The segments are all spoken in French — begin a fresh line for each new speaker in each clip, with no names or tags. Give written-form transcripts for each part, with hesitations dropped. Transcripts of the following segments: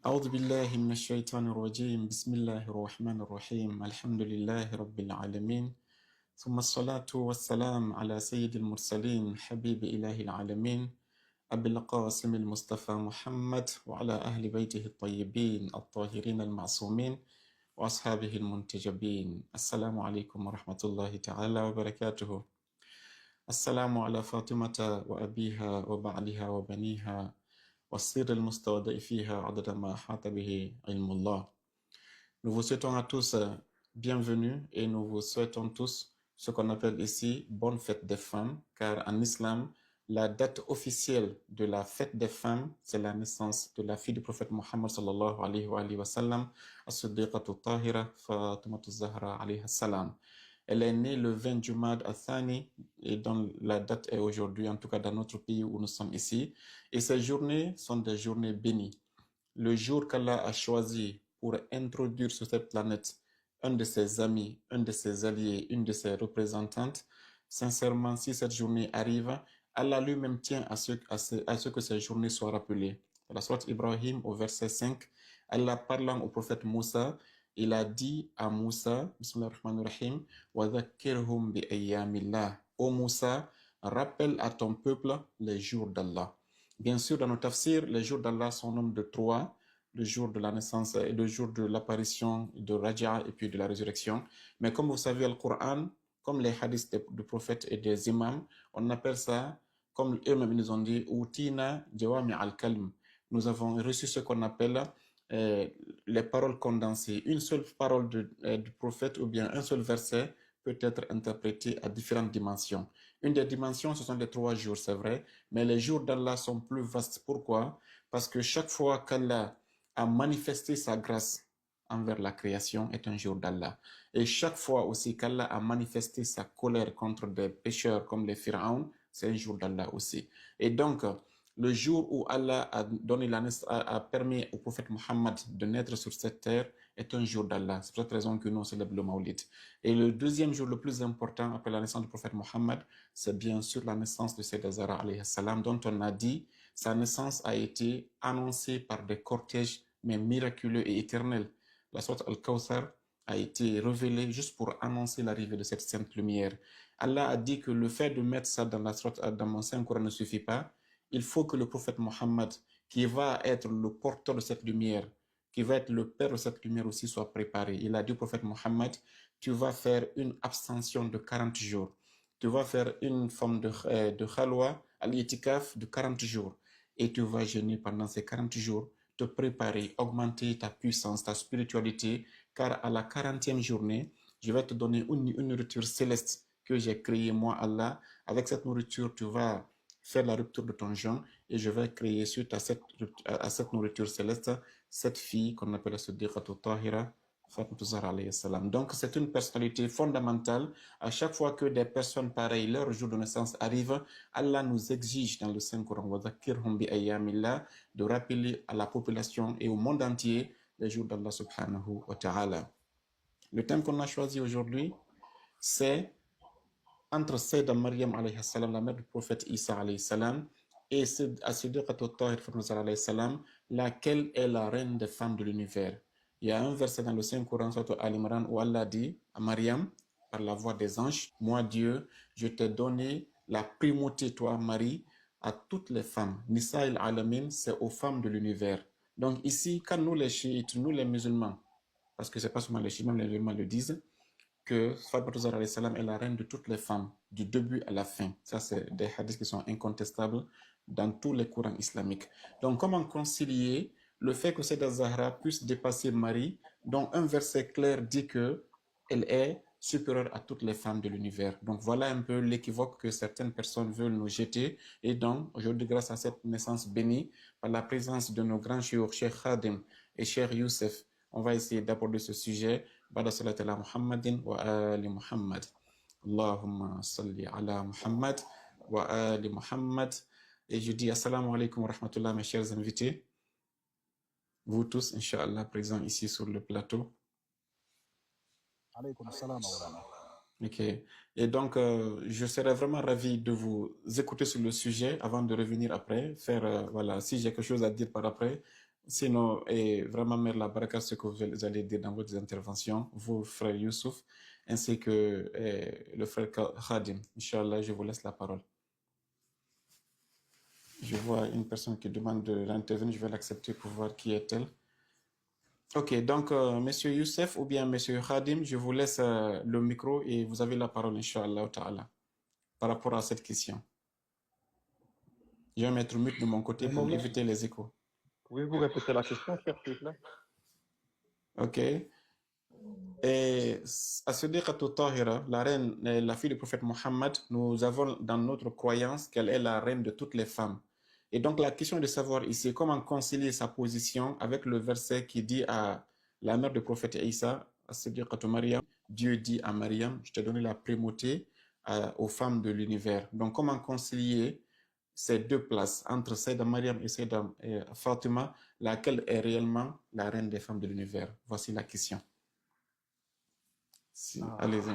أعوذ بالله من الشيطان الرجيم بسم الله الرحمن الرحيم الحمد لله رب العالمين ثم الصلاة والسلام على سيد المرسلين حبيب إله العالمين أبي القاسم المصطفى محمد وعلى أهل بيته الطيبين الطاهرين المعصومين وأصحابه المنتجبين. السلام عليكم ورحمة الله تعالى وبركاته. السلام على فاطمة وأبيها وبعلها وبنيها والسر المستودع فيها عدد ما أحاط به علم الله. Nous vous souhaitons à tous bienvenue et nous vous souhaitons tous ce qu'on appelle ici bonne fête des femmes, car en islam, la date officielle de la fête des femmes, c'est la naissance de la fille du prophète Mohammed sallallahu alayhi wa sallam, as-siddiqatu tahira Fatimatu Zahra alayha salam. Elle est née le 20 Jumad al-Thani et dont la date est aujourd'hui, en tout cas dans notre pays où nous sommes ici. Et ces journées sont des journées bénies. Le jour qu'Allah a choisi pour introduire sur cette planète un de ses amis, un de ses alliés, une de ses représentantes, sincèrement, si cette journée arrive, Allah lui-même tient à ce que ces journées soient rappelées. Dans la sourate Ibrahim, au verset 5, Allah parlant au prophète Moussa, il a dit à Moussa, Bismillah ar-Rahman ar-Rahim, وَذَكِّرْهُمْ بِأَيَّامِ اللَّهِ. Ô Moussa, rappelle à ton peuple les jours d'Allah. Bien sûr, dans nos tafsirs, les jours d'Allah sont au nombre de 3, le jour de la naissance et le jour de l'apparition de Raja et puis de la résurrection. Mais comme vous savez, le Coran, comme les hadiths du prophète et des imams, on appelle ça, comme eux-mêmes nous ont dit, Utina Jawami al-Kalm. Nous avons reçu ce qu'on appelle les paroles condensées. Une seule parole du prophète ou bien un seul verset peut être interprété à différentes dimensions. Une des dimensions, ce sont les 3 jours, c'est vrai, mais les jours d'Allah sont plus vastes. Pourquoi? Parce que chaque fois qu'Allah a manifesté sa grâce envers la création est un jour d'Allah. Et chaque fois aussi qu'Allah a manifesté sa colère contre des pécheurs comme les Pharaons, c'est un jour d'Allah aussi. Et donc, le jour où Allah a permis au prophète Mohammed de naître sur cette terre est un jour d'Allah. C'est pour cette raison que nous célébrons le Maulid. Et le deuxième jour le plus important après la naissance du prophète Mohammed, c'est bien sûr la naissance de Sayyidah Zahra alayhi salam, dont on a dit sa naissance a été annoncée par des cortèges mais miraculeux et éternels. La sourate Al-Kawthar a été révélée juste pour annoncer l'arrivée de cette sainte lumière. Allah a dit que le fait de mettre ça dans dans mon Saint-Coran ne suffit pas. Il faut que le prophète Mohammed, qui va être le porteur de cette lumière, qui va être le père de cette lumière aussi, soit préparé. Il a dit au prophète Mohammed, tu vas faire une abstention de 40 jours. Tu vas faire une forme de khalwa, al-itikaf de 40 jours. Et tu vas jeûner pendant ces 40 jours, te préparer, augmenter ta puissance, ta spiritualité, car à la 40e journée, je vais te donner une nourriture céleste que j'ai créée, moi, Allah. Avec cette nourriture, tu vas faire la rupture de ton jeûne et je vais créer suite à cette nourriture céleste, cette fille qu'on appelle la Siddiqatu Tahira, Fatimatu Zahra alayhi salam. Donc c'est une personnalité fondamentale. À chaque fois que des personnes pareilles, leur jour de naissance arrive, Allah nous exige dans le Saint-Coran de rappeler à la population et au monde entier les jours d'Allah subhanahu wa ta'ala. Le thème qu'on a choisi aujourd'hui, c'est entre Sayyidah Maryam alayhi salam, la mère du prophète Isa alayhi salam, et As-Siddiqatu Tahir alayhi salam, laquelle est la reine des femmes de l'univers. Il y a un verset dans le Saint-Coran, surtout Al-Imran, où Allah dit à Maryam, par la voix des anges, moi Dieu, je t'ai donné la primauté, toi Marie, à toutes les femmes. Nisa al-Alamin, c'est aux femmes de l'univers. Donc ici, quand nous les chiites, nous les musulmans, parce que c'est pas seulement les chiites, même les musulmans le disent, que Fatimatu Zahra alayhi salam est la reine de toutes les femmes, du début à la fin. Ça, c'est des hadiths qui sont incontestables dans tous les courants islamiques. Donc, comment concilier le fait que Sayyidah Zahra puisse dépasser Marie, dont un verset clair dit que elle est supérieure à toutes les femmes de l'univers. Donc, voilà un peu l'équivoque que certaines personnes veulent nous jeter. Et donc, aujourd'hui, grâce à cette naissance bénie, par la présence de nos grands chouyours, Cheikh Khadim et Cheikh Youssef, on va essayer d'aborder ce sujet. Bada salat ala Muhammadin wa ali Muhammad. Allahumma salli ala Muhammad wa ali Muhammad. Et je dis assalamu alaikum wa rahmatullah, mes chers invités. Vous tous, Inch'Allah, présents ici sur le plateau.
Alaykoum salam wa
Ok. Et donc, je serais vraiment ravi de vous écouter sur le sujet avant de revenir après, faire, voilà, si j'ai quelque chose à dire par après, Sinon, et vraiment, Mère la baraka, ce que vous allez dire dans votre intervention, vous, frère Youssouf, ainsi que le frère Khadim. Inch'Allah, je vous laisse la parole. Je vois une personne qui demande d'intervenir, je vais l'accepter pour voir qui est-elle. Ok, donc, Monsieur Youssef ou bien Monsieur Khadim, je vous laisse le micro et vous avez la parole, Inch'Allah ta'ala, par rapport à cette question. Je vais mettre mute de mon côté
Un
pour
moment.
éviter les échos.
Pouvez-vous répéter la question, cher, s'il vous plaît?
Ok. Et As-Siddiqatu Tahira, la reine, la fille du prophète Mohammed, nous avons dans notre croyance qu'elle est la reine de toutes les femmes. Et donc la question est de savoir ici comment concilier sa position avec le verset qui dit à la mère du prophète Isa, As-Siddiqatu Maryam, Dieu dit à Maryam, je t'ai donné la primauté aux femmes de l'univers. Donc comment concilier ces deux places entre Sayyidah Maryam et Sayyidah Fatima, laquelle est réellement la reine des femmes de l'univers? Voici la question. Si,
Ah,
allez-y.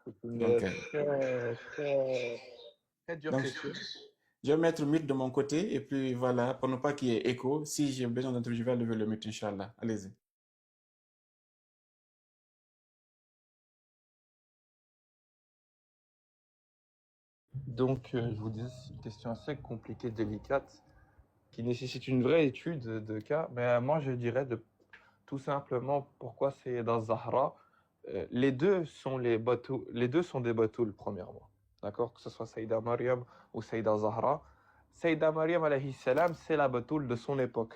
c'est une
Donc,
très dure
donc,
question.
je vais mettre mute de mon côté et puis voilà, pour ne pas qu'il y ait écho, si j'ai besoin d'intervenir, je vais lever le mute, Inch'Allah. Allez-y.
Donc, je vous disais, c'est une question assez compliquée, délicate, qui nécessite une vraie étude de cas. Mais moi, je dirais tout simplement pourquoi c'est dans Zahra. Les deux sont les deux sont des batouls, premièrement. D'accord? Que ce soit Saïda Maryam ou Saïda Zahra. Saïda Maryam, alayhi salam, c'est la batoul de son époque.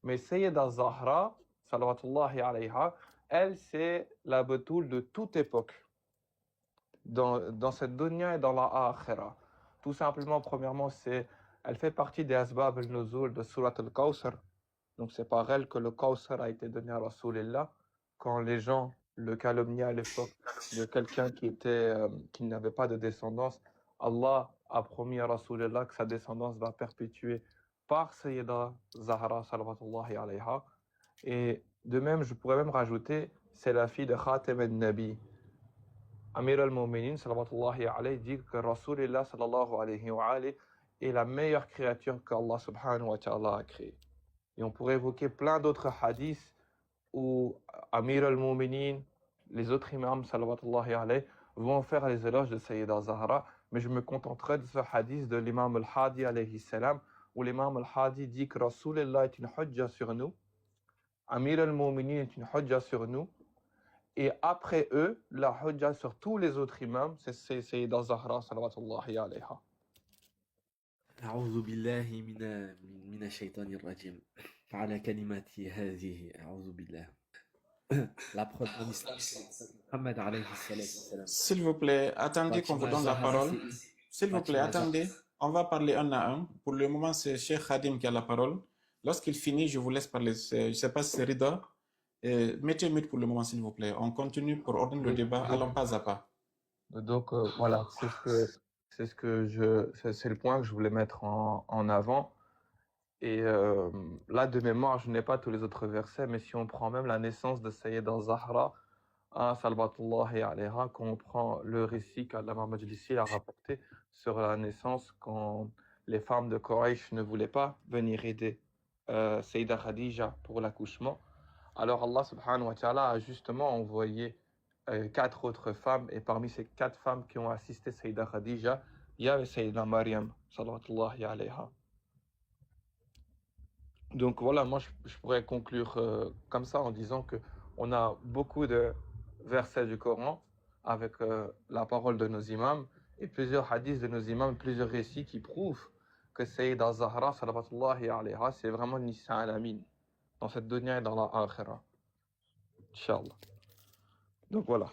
Mais Sayyida Zahra, salawatullahi alayha, elle, c'est la batoul de toute époque. Dans cette dunya et dans la akhira. Tout simplement, premièrement, elle fait partie des asbab al-nuzul de Surat al-Kawthar. Donc c'est par elle que le Kawthar a été donné à Rasulullah quand les gens le calomniaient à l'époque de quelqu'un qui n'avait pas de descendance. Allah a promis à Rasulullah que sa descendance va perpétuer par Sayyida Zahra salawatullahi alayha. Et de même, je pourrais même rajouter, c'est la fille de Khatem al-Nabi. Amir al-Mu'minin salawatullahi alayhi dit que Rasulullah sallallahu alayhi wa alayhi est la meilleure créature qu'Allah subhanahu wa ta'ala a créée. Et on pourrait évoquer plein d'autres hadiths où Amir al-Mu'minin, les autres imams, salawatullahi alayhi, vont faire les éloges de Sayyida Zahra, mais je me contenterai de ce hadith de l'imam al-Hadi alayhi salam, où l'imam al-Hadi dit que Rasulullah est une hujja sur nous, Amir al-Mu'minin est une hujja sur nous, et après eux, la hujja sur tous les autres imams, c'est Sayyida Zahra, salawatullahi alayha.
أعوذ بالله من الشيطان الرجيم على كلماتي هذه أعوذ بالله La preuve en islam, c'est Muhammad alayhi salatu wassalam.
S'il vous plaît, attendez qu'on vous donne la parole. S'il vous plaît, attendez. On va parler un à un. Pour le moment, c'est Cheikh Khadim qui a la parole. Lorsqu'il finit, je vous laisse parler. Je ne sais pas si c'est Rida. Mettez mute pour le moment, s'il vous plaît. On continue pour ordonner le débat. Allons pas à pas.
Donc voilà, c'est le point que je voulais mettre en avant. Et là, de mémoire, je n'ai pas tous les autres versets, mais si on prend même la naissance de Sayyida Zahra, salawatullahi alayha, quand on prend le récit qu'Allama Majlisi a rapporté sur la naissance, quand les femmes de Quraysh ne voulaient pas venir aider Sayyida Khadija pour l'accouchement, alors Allah subhanahu wa ta'ala a justement envoyé 4 autres femmes, et parmi ces 4 femmes qui ont assisté Sayyida Khadija, il y avait Sayyida Maryam, salawatullahi alayha. Donc voilà, moi je pourrais conclure comme ça en disant que on a beaucoup de versets du Coran avec la parole de nos imams et plusieurs hadiths de nos imams, plusieurs récits qui prouvent que Sayyida Zahra, salawatullahi alayha, c'est vraiment Nisa al-Amin dans cette dunya et dans la akhira. Inch'Allah. Donc voilà.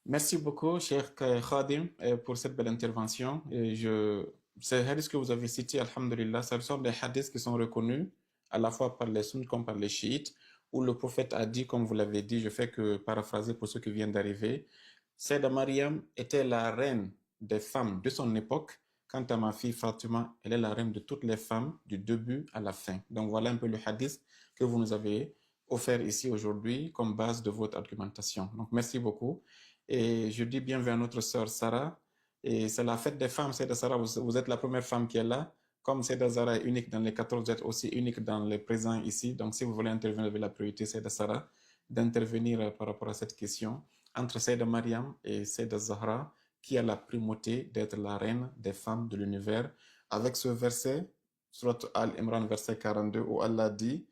Merci beaucoup, cher Khadim, pour cette belle intervention. Ces hadiths que vous avez cités, alhamdulillah, ce sont des hadiths qui sont reconnus à la fois par les sunnites comme par les chiites, où le prophète a dit, comme vous l'avez dit, je fais que paraphraser pour ceux qui viennent d'arriver, Sayyidah Maryam était la reine des femmes de son époque. Quant à ma fille Fatima, elle est la reine de toutes les femmes du début à la fin. Donc voilà un peu le hadith que vous nous avez offert ici aujourd'hui comme base de votre argumentation. Donc merci beaucoup. Et je dis bienvenue à notre sœur Sarah. Et c'est la fête des femmes, c'est de Sarah, vous êtes la première femme qui est là. comme Sayda Zara est unique dans les 14, vous êtes aussi unique dans les présents ici. Donc, si vous voulez intervenir avec la priorité, Sayda Sarah, d'intervenir par rapport à cette question entre Sayda Mariam et Sayda Zahra, qui a la primauté d'être la reine des femmes de l'univers, avec ce verset, Surat Al-Imran, verset 42, où Allah dit,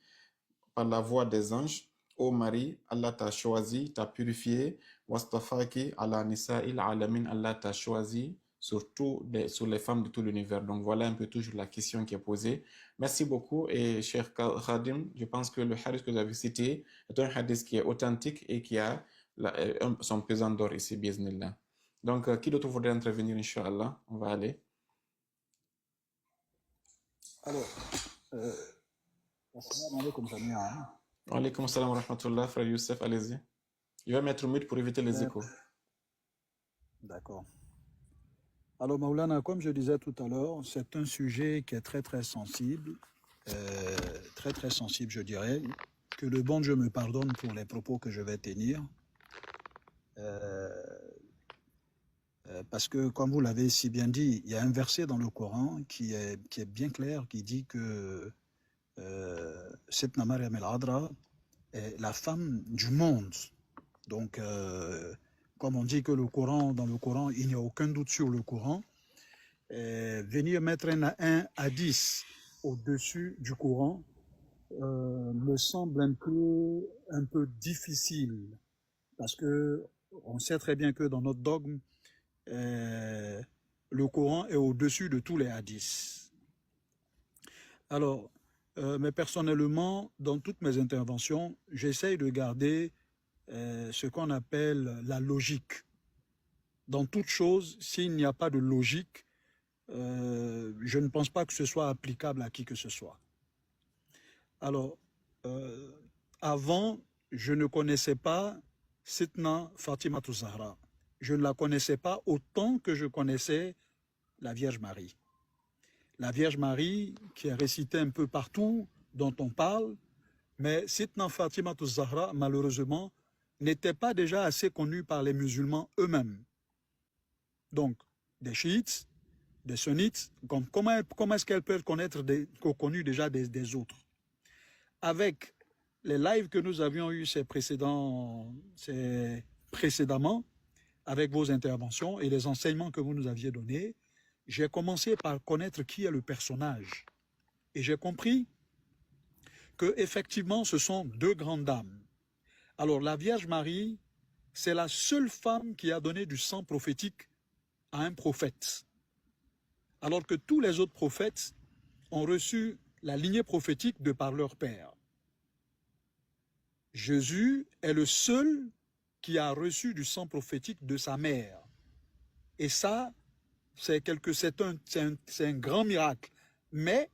par la voix des anges, ô Marie, Allah t'a choisi, t'a purifié, wastafaki ala nisa'il alamin, Allah t'a choisi sur les femmes de tout l'univers. Donc voilà un peu toujours la question qui est posée. Merci beaucoup et cher Khadim, je pense que le hadith que vous avez cité est un hadith qui est authentique et qui a son pesant d'or ici, biznillah. Donc qui d'autre voudrait intervenir, Inch'Allah? On va aller.
Alors, assalamu alaikum jami'an.
Wa alaykum assalam wa rahmatullah, frère Youssef, allez-y. Je vais mettre mute pour éviter les échos.
D'accord. Alors, Maulana, comme je disais tout à l'heure, c'est un sujet qui est très, très sensible. Très, très sensible, je dirais. Que le bon Dieu me pardonne pour les propos que je vais tenir. Parce que, comme vous l'avez si bien dit, il y a un verset dans le Coran qui est bien clair, qui dit que Setna Mariam el-Adra est la femme du monde. Donc, comme on dit que dans le Coran, il n'y a aucun doute sur le Coran, venir mettre un hadith au-dessus du Coran me semble un peu difficile. Parce que on sait très bien que dans notre dogme, le Coran est au-dessus de tous les hadiths. Alors, mais personnellement, dans toutes mes interventions, j'essaye de garder ce qu'on appelle la logique. Dans toute chose, s'il n'y a pas de logique, je ne pense pas que ce soit applicable à qui que ce soit. Alors, avant, je ne connaissais pas Sitna Fatimatou Zahra. Je ne la connaissais pas autant que je connaissais la Vierge Marie. La Vierge Marie, qui est récitée un peu partout, dont on parle, mais Sitna Fatimatou Zahra, malheureusement, n'était pas déjà assez connue par les musulmans eux-mêmes. Donc, des chiites, des sunnites, comment est-ce qu'elles peuvent connaître connu déjà des autres? Avec les lives que nous avions eus précédemment, avec vos interventions et les enseignements que vous nous aviez donnés, j'ai commencé par connaître qui est le personnage. Et j'ai compris que effectivement, ce sont deux grandes dames. Alors, la Vierge Marie, c'est la seule femme qui a donné du sang prophétique à un prophète. Alors que tous les autres prophètes ont reçu la lignée prophétique de par leur père. Jésus est le seul qui a reçu du sang prophétique de sa mère. Et ça, c'est un grand miracle. Mais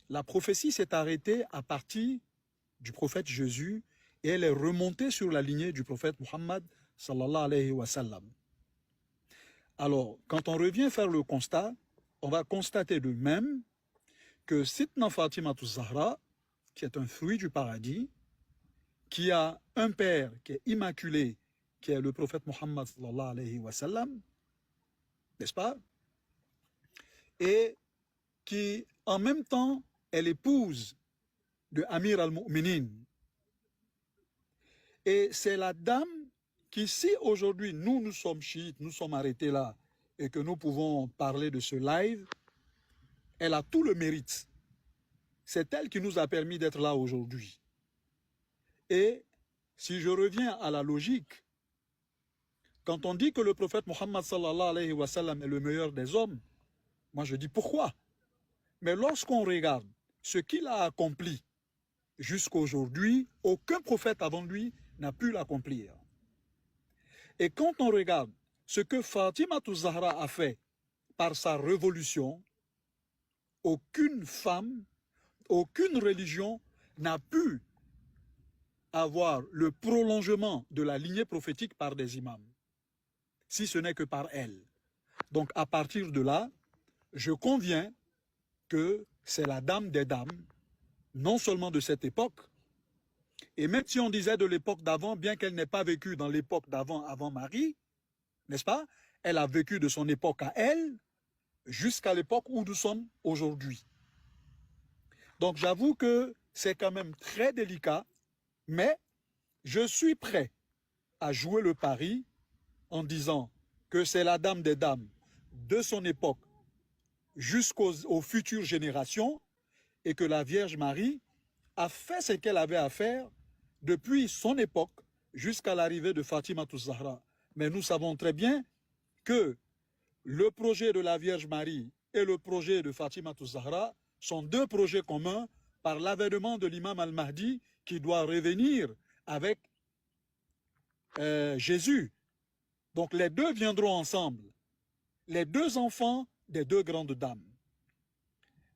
la prophétie s'est arrêtée à partir du prophète Jésus et elle est remontée sur la lignée du prophète Muhammad sallallahu alayhi wa sallam. Alors, quand on revient faire le constat, on va constater de même que Sitna Fatimatou Zahra, qui est un fruit du paradis, qui a un père qui est immaculé, qui est le prophète Muhammad sallallahu alayhi wa sallam, n'est-ce pas? Et qui, en même temps, est l'épouse de Amir al-Mu'minin. Et c'est la dame qui, si aujourd'hui nous sommes chiites, nous sommes arrêtés là, et que nous pouvons parler de ce live, elle a tout le mérite. C'est elle qui nous a permis d'être là aujourd'hui. Et si je reviens à la logique, quand on dit que le prophète Muhammad sallallahu alayhi wa sallam est le meilleur des hommes, moi je dis pourquoi? Mais lorsqu'on regarde ce qu'il a accompli jusqu'à aujourd'hui, aucun prophète avant lui n'a pu l'accomplir. Et quand on regarde ce que Fatimatou Zahra a fait par sa révolution, aucune femme, aucune religion n'a pu avoir le prolongement de la lignée prophétique par des imams, si ce n'est que par elle. Donc à partir de là, je conviens que c'est la dame des dames, non seulement de cette époque, et même si on disait de l'époque d'avant, bien qu'elle n'ait pas vécu dans l'époque d'avant, avant Marie, n'est-ce pas? Elle a vécu de son époque à elle, jusqu'à l'époque où nous sommes aujourd'hui. Donc j'avoue que c'est quand même très délicat, mais je suis prêt à jouer le pari en disant que c'est la dame des dames de son époque jusqu'aux futures générations et que la Vierge Marie a fait ce qu'elle avait à faire depuis son époque jusqu'à l'arrivée de Fatima Zahra. Mais nous savons très bien que le projet de la Vierge Marie et le projet de Fatima Zahra sont deux projets communs par l'avènement de l'imam al-Mahdi qui doit revenir avec Jésus. Donc les deux viendront ensemble, les deux enfants des deux grandes dames.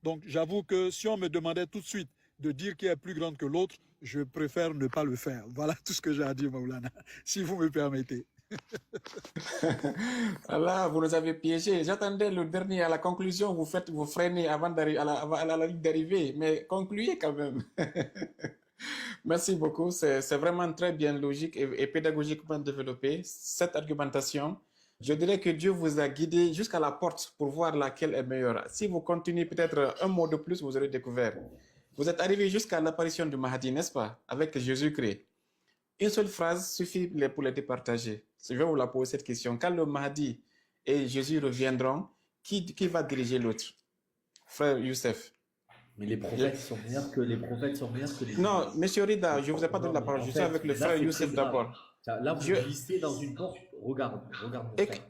Donc j'avoue que si on me demandait tout de suite de dire qui est plus grande que l'autre, je préfère ne pas le faire. Voilà tout ce que j'ai à dire, Maulana, si vous me permettez.
Là, vous nous avez piégés. J'attendais le dernier à la conclusion. Vous freinez avant d'arriver à la ligne d'arrivée, mais concluez quand même. Merci beaucoup. C'est vraiment très bien logique et pédagogiquement développé, cette argumentation. Je dirais que Dieu vous a guidé jusqu'à la porte pour voir laquelle est meilleure. Si vous continuez peut-être un mot de plus, vous aurez découvert. Vous êtes arrivé jusqu'à l'apparition du Mahdi, n'est-ce pas, avec Jésus-Christ. Une seule phrase suffit pour les départager. Je vais vous la poser cette question. Quand le Mahdi et Jésus reviendront, qui va diriger l'autre? Frère Youssef.
Mais les prophètes sont meilleurs que les
Non, monsieur Rida, je ne vous ai pas donné la parole. Je suis avec le frère Youssef d'abord.
Là, vous glissez dans une porte. Regarde.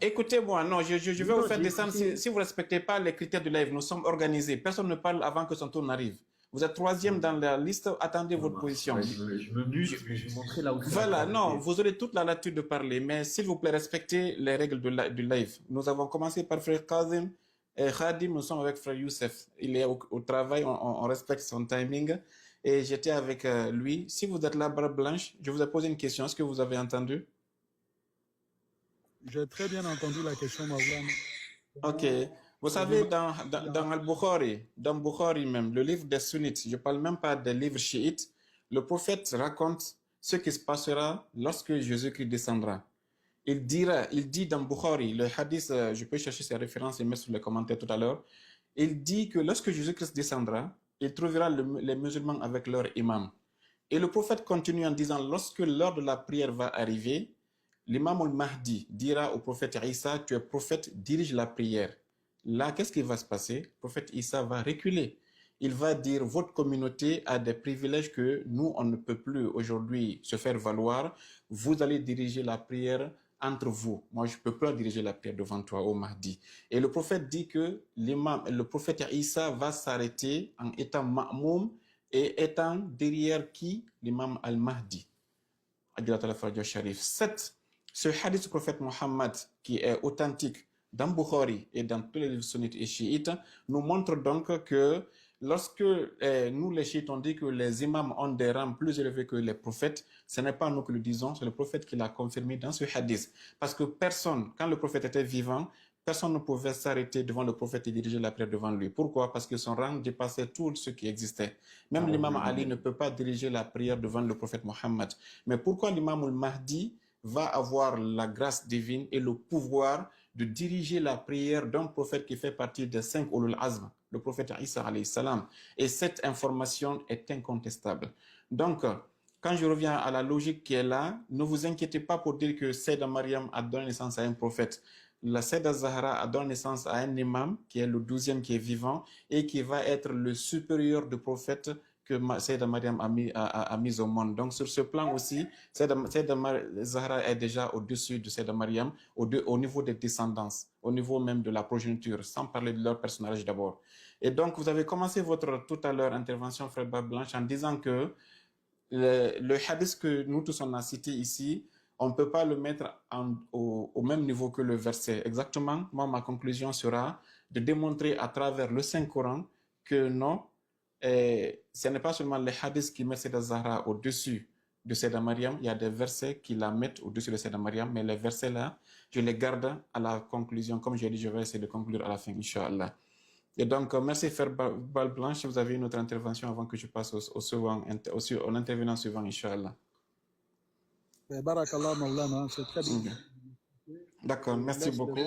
Écoutez-moi, non, je vais vous faire descendre. Si vous ne respectez pas les critères du live, nous sommes organisés. Personne ne parle avant que son tour n'arrive. Vous êtes troisième dans la liste, attendez votre position.
Je me mute, mais je vais montrer là où c'est.
Voilà, non, vous aurez toute la latitude de parler, mais s'il vous plaît, respectez les règles du live. Nous avons commencé par frère Kazim et Khadim, nous sommes avec frère Youssef. Il est au travail, on respecte son timing. Et j'étais avec lui. Si vous êtes là, barbe blanche, je vous ai posé une question. Est-ce que vous avez entendu?
J'ai très bien entendu la question, Maulana.
Ok. Vous savez, dans Bukhari même, le livre des sunnites, je ne parle même pas des livres chiites, le prophète raconte ce qui se passera lorsque Jésus-Christ descendra. Il dit dans Bukhari, le hadith, je peux chercher ses références et mettre sur les commentaires tout à l'heure, il dit que lorsque Jésus-Christ descendra, il trouvera les musulmans avec leur imam. Et le prophète continue en disant, lorsque l'heure de la prière va arriver, l'imam al-Mahdi dira au prophète Isa, tu es prophète, dirige la prière. Là, qu'est-ce qui va se passer? Le prophète Isa va reculer. Il va dire, votre communauté a des privilèges que nous, on ne peut plus aujourd'hui se faire valoir. Vous allez diriger la prière entre vous. Moi, je ne peux pas diriger la prière devant toi, ô Mahdi. Et le prophète dit que le prophète Isa va s'arrêter en étant ma'moum et étant derrière qui? L'imam al-Mahdi. Ce hadith du prophète Mohammed, qui est authentique, dans Bukhari et dans tous les livres sunnites et chiites, nous montre donc que lorsque nous les chiites on dit que les imams ont des rangs plus élevés que les prophètes, ce n'est pas nous qui le disons, c'est le prophète qui l'a confirmé dans ce hadith. Parce que personne, quand le prophète était vivant, personne ne pouvait s'arrêter devant le prophète et diriger la prière devant lui. Pourquoi? Parce que son rang dépassait tout ce qui existait. Même l'imam Ali ne peut pas diriger la prière devant le prophète Mohammed. Mais pourquoi l'imam al-Mahdi va avoir la grâce divine et le pouvoir de diriger la prière d'un prophète qui fait partie des 5 Ulul Azm, le prophète Isa alayhi salam. Et cette information est incontestable. Donc, quand je reviens à la logique qui est là, ne vous inquiétez pas pour dire que Sayyidah Maryam a donné naissance à un prophète. La Sayyidah Zahra a donné naissance à un imam qui est le 12e qui est vivant et qui va être le supérieur du prophète que Sayyidah Maryam a mis au monde. Donc sur ce plan aussi, Sayyidah Zahra est déjà au-dessus de Sayyidah Maryam au niveau des descendances, au niveau même de la progéniture, sans parler de leur personnage d'abord. Et donc vous avez commencé tout à l'heure intervention, frère Blanche, en disant que le hadith que nous tous on a cité ici, on ne peut pas le mettre au même niveau que le verset. Exactement, moi ma conclusion sera de démontrer à travers le Saint-Coran que non, ce n'est pas seulement les hadiths qui mettent Sayyidah Zahra au-dessus de Sayyidah Maryam, il y a des versets qui la mettent au-dessus de Sayyidah Maryam, mais les versets là, je les garde à la conclusion. Comme j'ai dit, je vais essayer de conclure à la fin, Inch'Allah. Et donc, merci Frère Balle Blanche, vous avez une autre intervention avant que je passe au intervenant suivant, Inch'Allah.
Barakallah Maulana, c'est très bien.
D'accord, merci beaucoup.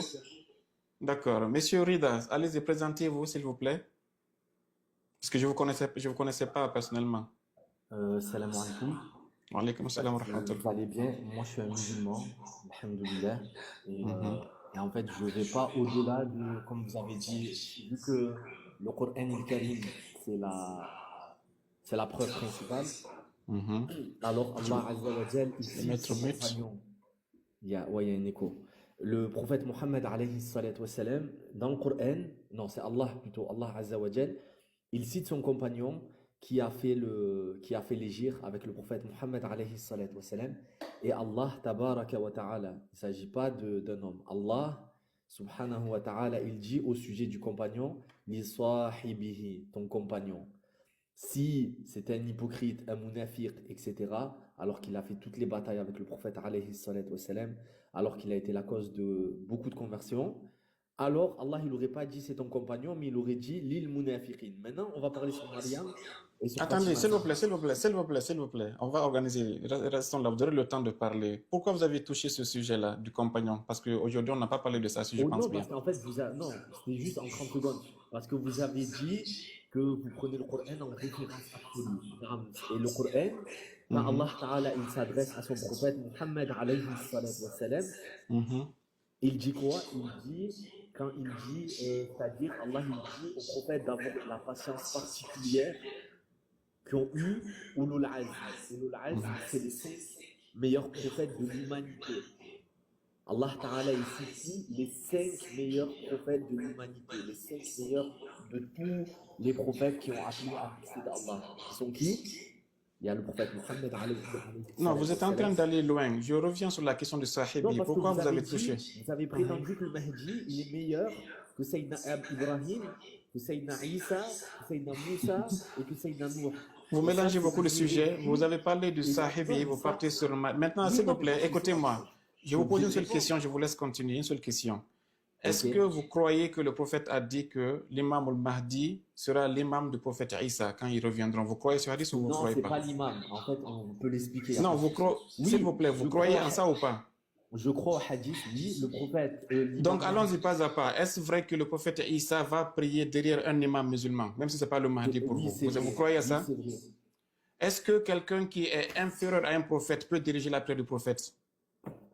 D'accord. Monsieur Rida, allez-y, présentez-vous, s'il vous plaît. Parce que je vous connaissais pas personnellement.
Salam alaikum.
Wa alaykoum
J'espère
salam wa
que
rahmatullah.
vous allez bien. Moi, je suis un musulman, alhamdoulilah. Et,
Mhm.
et en fait, je ne vais pas au-delà de, comme vous avez dit, vu que le Coran al-Karim, c'est la preuve principale.
Mhm.
Alors, Allah Azza wa Jal, il
Le
cite
maître
son
but.
compagnon. Ouais, il y a un écho. Le prophète Mohammed alayhi salatu wassalam, dans le Coran, non, c'est Allah plutôt, Allah Azza wa Jal, il cite son compagnon qui a fait l'hégire avec le prophète Mohammed alayhi salatu wassalam. Et Allah tabaraka wa ta'ala, il ne s'agit pas d'un homme. Allah subhanahu wa ta'ala, il dit au sujet du compagnon, li sahibihi, ton compagnon. Si c'était un hypocrite, un munafiq, etc., alors qu'il a fait toutes les batailles avec le prophète alayhi salatu wassalam, alors qu'il a été la cause de beaucoup de conversions, alors Allah il n'aurait pas dit c'est ton compagnon, mais il aurait dit lil munafiqin. Maintenant, on va parler sur Mariam et sur
Attendez,
Fatima.
s'il vous plaît, s'il vous plaît, s'il vous plaît, s'il vous plaît. On va organiser. Restons là, vous aurez le temps de parler. Pourquoi vous avez touché ce sujet-là du compagnon? Parce qu'aujourd'hui, on n'a pas parlé de ça, si je
Oh
pense
non, parce
bien.
qu'en fait, non, c'était juste en 30 secondes. Parce que vous avez dit que vous prenez le Coran en référence absolue. Et le Coran, quand
Mhm.
Allah Ta'ala il s'adresse à son prophète Muhammad alayhi salatu wassalam,
Mhm.
il dit quoi? Il dit, quand il dit, c'est-à-dire Allah il dit au prophète d'avoir la patience particulière qu'ont eu Ulul Azm. Ulul Azm, c'est les 5 meilleurs prophètes de l'humanité. Allah Ta'ala il cite les 5 meilleurs prophètes de l'humanité, les 5 meilleurs de tous les prophètes qui ont appelé à l'excès d'Allah. Ils sont qui? Il y a le prophète Mohammed alayhi
Non, vous êtes en train
salam.
d'aller loin. Je reviens sur la question de
Non,
Sahibi.
parce que
Pourquoi
vous
vous
avez
avez touché?
dit, vous avez prétendu que le Mahdi, il est meilleur que Sayyidina Ibrahim, que Sayyidina Isa, que Sayyidina Moussa et que Sayyidina Nuh.
Vous
Et ça,
mélangez
c'est
beaucoup de
ce que j'ai
sujets. Vous
écrit.
avez parlé du
Et non,
Sahibi,
mais
vous
ça,
partez sur... Maintenant,
oui,
s'il vous
non, mais
plaît,
parce que
écoutez-moi. Je
je
vous
suis
pose
obligé
une
de
seule
répondre.
question, je vous laisse continuer. Une seule question. Est-ce
Ok.
que vous croyez que le prophète a dit que l'imam al-Mahdi sera l'imam du prophète Isa quand ils reviendront? Vous croyez ce hadith ou vous ne
Non,
croyez
c'est
pas?
pas l'imam. En fait, on peut l'expliquer, il n'y a
Non,
pas de
vous
souci.
croyez, s'il vous
Oui,
plaît, vous
je
croyez
crois,
en ça ou pas?
je crois au hadith, oui, le prophète,
Donc,
l'imam
allons-y
Mahdi.
pas à pas. Est-ce vrai que le prophète Isa va prier derrière un imam musulman, même si ce n'est pas le Mahdi pour
Oui,
vous?
c'est
Vous
vrai.
croyez à
Oui,
ça?
c'est vrai.
Est-ce que quelqu'un qui est inférieur à un prophète peut diriger la prière du prophète?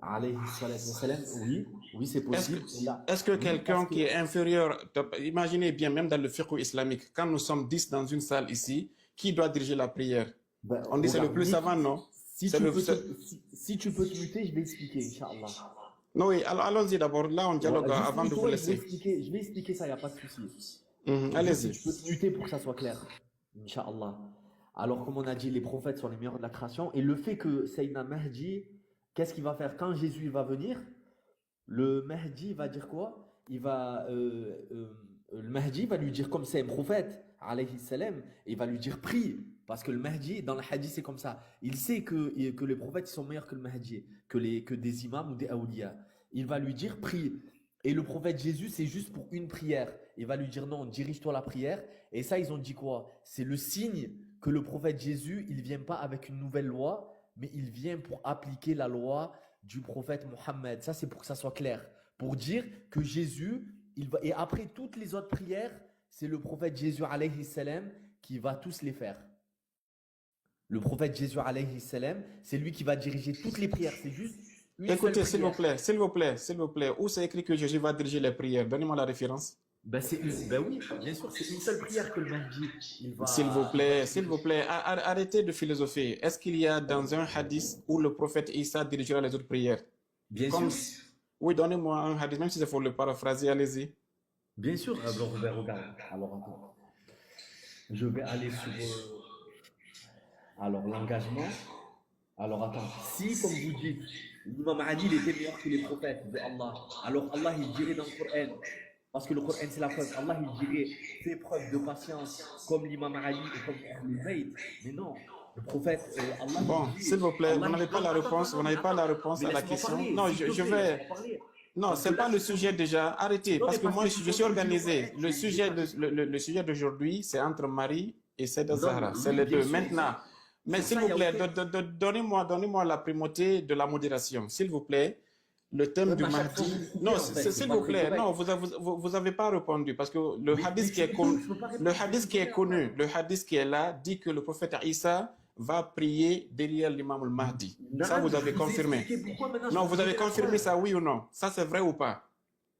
Alayhi salatu wassalam, oui, oui, c'est
Est-ce que,
possible. Et là,
est-ce que
oui, parce
quelqu'un
que
qui est inférieur, imaginez bien, même dans le fiqh islamique, quand nous sommes 10 dans une salle ici, qui doit diriger la prière?
ben,
On dit c'est le
regarde,
plus savant, non?
si
C'est
tu
le,
peux
c'est-
si tu peux te muter, je vais expliquer, Inch'Allah.
Non, oui, alors allons-y d'abord. Là, on dialogue
Voilà,
avant de vous
ouais,
laisser.
je vais expliquer ça, il n'y a pas de souci.
Mhm,
Juste si
allez-y.
tu peux te muter pour que ça soit clair, Inch'Allah. Alors, comme on a dit, les prophètes sont les meilleurs de la création. Et le fait que Sayyidina Mahdi, qu'est-ce qu'il va faire quand Jésus va venir? Le Mahdi va dire quoi? Le Mahdi va lui dire, comme c'est un prophète, alayhi salam, il va lui dire prie. Parce que le Mahdi, dans le hadith, c'est comme ça. Il sait que les prophètes ils sont meilleurs que le Mahdi, que des imams ou des awliya. Il va lui dire prie. Et le prophète Jésus, c'est juste pour une prière. Il va lui dire non, dirige-toi la prière. Et ça, ils ont dit quoi? C'est le signe que le prophète Jésus, il vient pas avec une nouvelle loi, mais il vient pour appliquer la loi du prophète Mohammed. Ça, c'est pour que ça soit clair. Pour dire que Jésus, il va. Et après toutes les autres prières, c'est le prophète Jésus, alayhi salam, qui va tous les faire. Le prophète Jésus, alayhi salam, c'est lui qui va diriger toutes les prières. C'est juste une seule
Écoutez, s'il vous
prière.
plaît, s'il vous plaît, s'il vous plaît, où c'est écrit que Jésus va diriger les prières? Donnez-moi la référence.
Ben, oui, bien sûr, c'est une seule prière que le Mahdi, il
S'il vous
va
plaît, s'il
diriger.
vous plaît, arrêtez de philosopher. Est-ce qu'il y a dans un hadith où le prophète Isa dirigera les autres prières?
Bien
Comme...
sûr,
Oui, donnez-moi un hadith, même si c'est pour le paraphraser, allez-y.
bien sûr. Alors, ben, regarde. Alors, attends. Je vais aller sur alors l'engagement. Alors, attends. Si, comme vous dites, l'imam Ali, il était meilleur que les prophètes de Allah, alors Allah, il dirait dans le Coran, parce que le Coran, c'est la preuve, Allah, il dirait, fais preuve de patience, comme l'imam Ali et comme Ahlul Bayt. Mais non, le prophète, Allah,
Bon,
il
s'il
dit,
vous plaît, vous
Allah,
n'avez
il
pas
non,
la
attends,
réponse, vous n'avez pas la réponse
mais
à la
laisse-moi
question.
parler,
Non,
s'il te
je
plaît,
vais...
laisse-moi parler.
Non,
Parce que
c'est pas
là,
le sujet déjà. Arrêtez,
non,
parce
mais
que
parce
moi,
que
je
tu
suis
vois, tu dis le
organisé.
Coran,
Le sujet le sujet d'aujourd'hui, c'est entre Marie et Sayyidah
non,
Zahra. C'est
oui,
les
bien
deux.
sûr.
Maintenant, mais
Sur
s'il
ça, il
vous
n'y a
plaît,
aucun.
donnez-moi la primauté de la modération. S'il vous plaît, Le thème du
Même à chaque fois,
Mahdi.
vous coupez,
Non,
en fait. C'est
s'il
pas
vous
très
plaît,
correct.
non, vous avez pas répondu parce que le
Mais
hadith qui
tu
est connu,
je peux pas
le
répondre, je
hadith
suis
qui est
désolé,
connu,
après.
le hadith qui est là dit que le prophète Isa va prier derrière l'imam al-Mahdi. Ça,
Non,
vous
je
avez
vous ai
confirmé.
expliqué pourquoi maintenant je
Non,
vais vous
vous avez
donner la
confirmé
preuve.
ça, oui ou non? Ça, c'est vrai ou pas?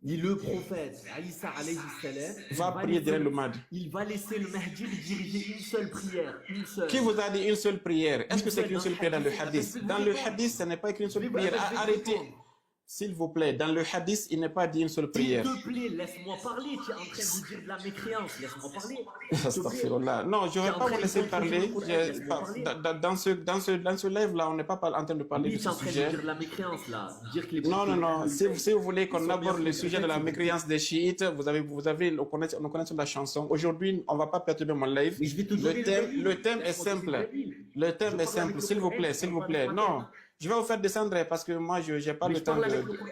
Ni le prophète Aïssa alayhi salam,
Va prier derrière le Mahdi.
il va laisser le Mahdi lui diriger une seule prière, une seule.
Qui vous a dit une seule prière? Est-ce
Une
que c'est
seule
qu'une
dans
seule
le
prière dans le
hadith.
hadith? Dans le hadith, ce n'est pas qu'une seule prière.
Je vais te
Arrêtez.
répondre.
S'il vous plaît, dans le hadith, il n'est pas dit une seule
S'il
prière.
te plaît, laisse-moi parler. Tu es en train de dire de la mécréance. Laisse-moi parler. S'il te plaît.
Astaghfirullah. Non, je ne vais pas vous laisser parler. Dans ce live-là, on n'est pas en train de parler
Oui,
de
tu es
ce
en train de
sujet.
dire de la mécréance là. Dire que les
Non, non, non. Si vous voulez
Ils
qu'on
sont
aborde
bien
le sujet de la
faits,
mécréance des chiites, vous avez nous connaissons la chanson. Aujourd'hui, on ne va pas perturber mon live.
Mais je vais te donner
Le thème est
Laisse-moi te
simple.
donner
Le thème
Je
est
parle
simple.
avec le
S'il vous
Coran,
plaît,
je
s'il vous
parle
plaît.
avec
Non,
ma
je vais vous faire descendre parce que moi, je n'ai pas
Mais
le
je
temps
parle avec
de...
le Coran.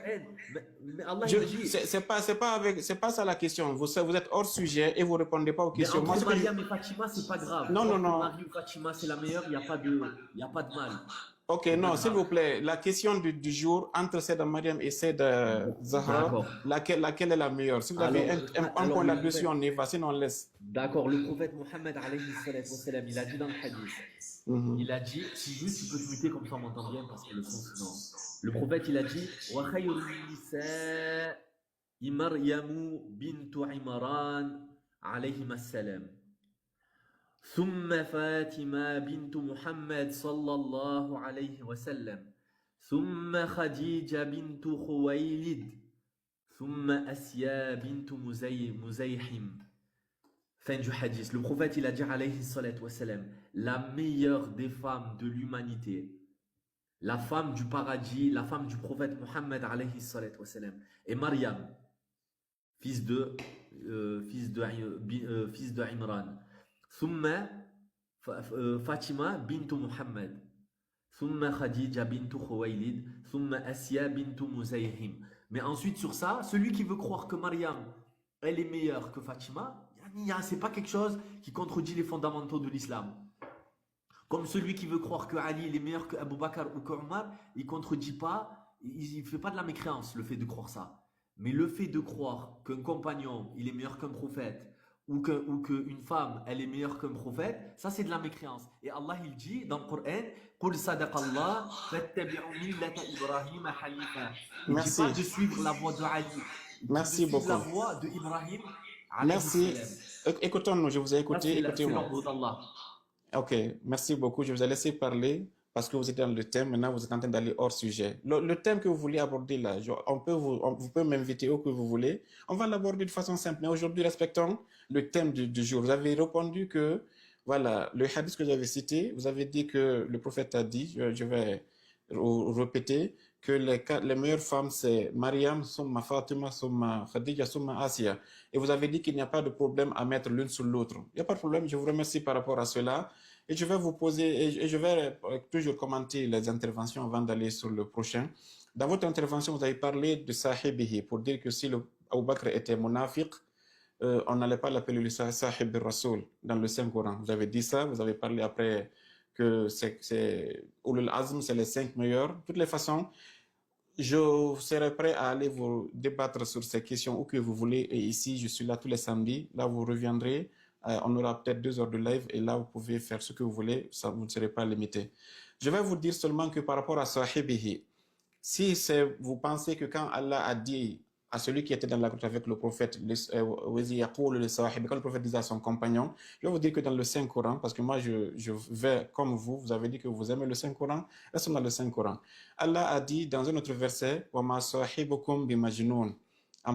Mais Allah il dit.
C'est pas ça la question. Vous êtes hors sujet et vous répondez pas aux
Mais
questions. Moi,
entre
ce que je-
Mariam et Fatima, c'est pas grave.
Non, non,
Entre
non.
Marie ou Fatima, c'est la meilleure, il n'y a pas de mal.
Ok,
C'est
non,
pas
s'il
grave.
vous plaît, la question du jour entre Seda Mariam et Seda Zahra,
D'accord.
laquelle est la meilleure? Si vous avez un
Alors,
point
le
là-dessus,
prophète-
on y va, sinon on laisse.
D'accord, le prophète Mohammed alayhi salatu wassalam, il a dit dans le hadith,
Mhm.
il a dit, si juste tu peux te muter comme ça on m'entend bien parce que le son sinon. Le prophète il a dit wa khayrun nisa'i Maryamu bintu Imran alayhi salam. ثم فاطمة بنت محمد صلى الله عليه وسلم ثم خديجة بنت خويلد ثم أسيا بنت مزيحم. Fin du hadith. Le prophète il a dit alayhi salatu wassalam, la meilleure des femmes de l'humanité, la femme du paradis, la femme du prophète Mohammed alayhi salatu wassalam, et Maryam, fils de Imran. ثم فاطمة بنت محمد ثم خديجة بنت خويلد ثم أسيا بنت مزيحم. Mais ensuite sur ça, celui qui veut croire que Maryam elle est meilleure que Fatima, c'est pas quelque chose qui contredit les fondamentaux de l'islam. Comme celui qui veut croire que Ali il est meilleur que Abu Bakr ou que Omar, il contredit pas, il fait pas de la mécréance le fait de croire ça. Mais le fait de croire qu'un compagnon il est meilleur qu'un prophète ou qu'une femme elle est meilleure qu'un prophète, ça c'est de la mécréance. Et Allah il dit dans le Coran, قُلْ صَدَقَ اللَّهُ فَاتَّبِعُوا مِلَّةَ إِبْرَاهِيمَ حَنِيفًا. Il dit
Merci.
pas de suivre la voie de Ali. Il dit
Merci
de suivre la
beaucoup.
voie de Ibrahim.
Merci.
salam.
Écoutons-nous, je vous ai
Ça,
écouté,
c'est
écoutez-moi.
l'ordre d'Allah.
Ok, merci beaucoup. Je vous ai laissé parler parce que vous êtes dans le thème. Maintenant, vous êtes en train d'aller hors sujet. Le thème que vous voulez aborder là, vous pouvez m'inviter où que vous voulez. On va l'aborder de façon simple. Mais aujourd'hui, respectons le thème du jour. Vous avez répondu que, voilà, le hadith que j'avais cité, vous avez dit que le prophète a dit, je vais répéter, que les meilleures femmes, c'est Mariam, Summa Fatima, Summa Khadija, Summa Asia. Et vous avez dit qu'il n'y a pas de problème à mettre l'une sur l'autre. Il n'y a pas de problème. Je vous remercie par rapport à cela. Et je vais vous poser, et je vais toujours commenter les interventions avant d'aller sur le prochain. Dans votre intervention, vous avez parlé de Sahibihi pour dire que si le Abu Bakr était monafiq, on n'allait pas l'appeler le Sahib al-Rasoul dans le Saint-Coran. Vous avez dit ça, vous avez parlé après que c'est Ulul Azm, c'est les 5 meilleurs. De toutes les façons, je serai prêt à aller vous débattre sur ces questions où que vous voulez. Et ici, je suis là tous les samedis. Là, vous reviendrez. On aura peut-être 2 heures de live et là, vous pouvez faire ce que vous voulez. Ça, vous ne serez pas limité. Je vais vous dire seulement que par rapport à Sahibihi, si vous pensez que quand Allah a dit à celui qui était dans la grotte avec le prophète, quand le prophète disait à son compagnon, je vais vous dire que dans le Saint-Coran, parce que moi je vais comme vous avez dit que vous aimez le Saint-Coran, restons dans le Saint-Coran. Allah a dit dans un autre verset, en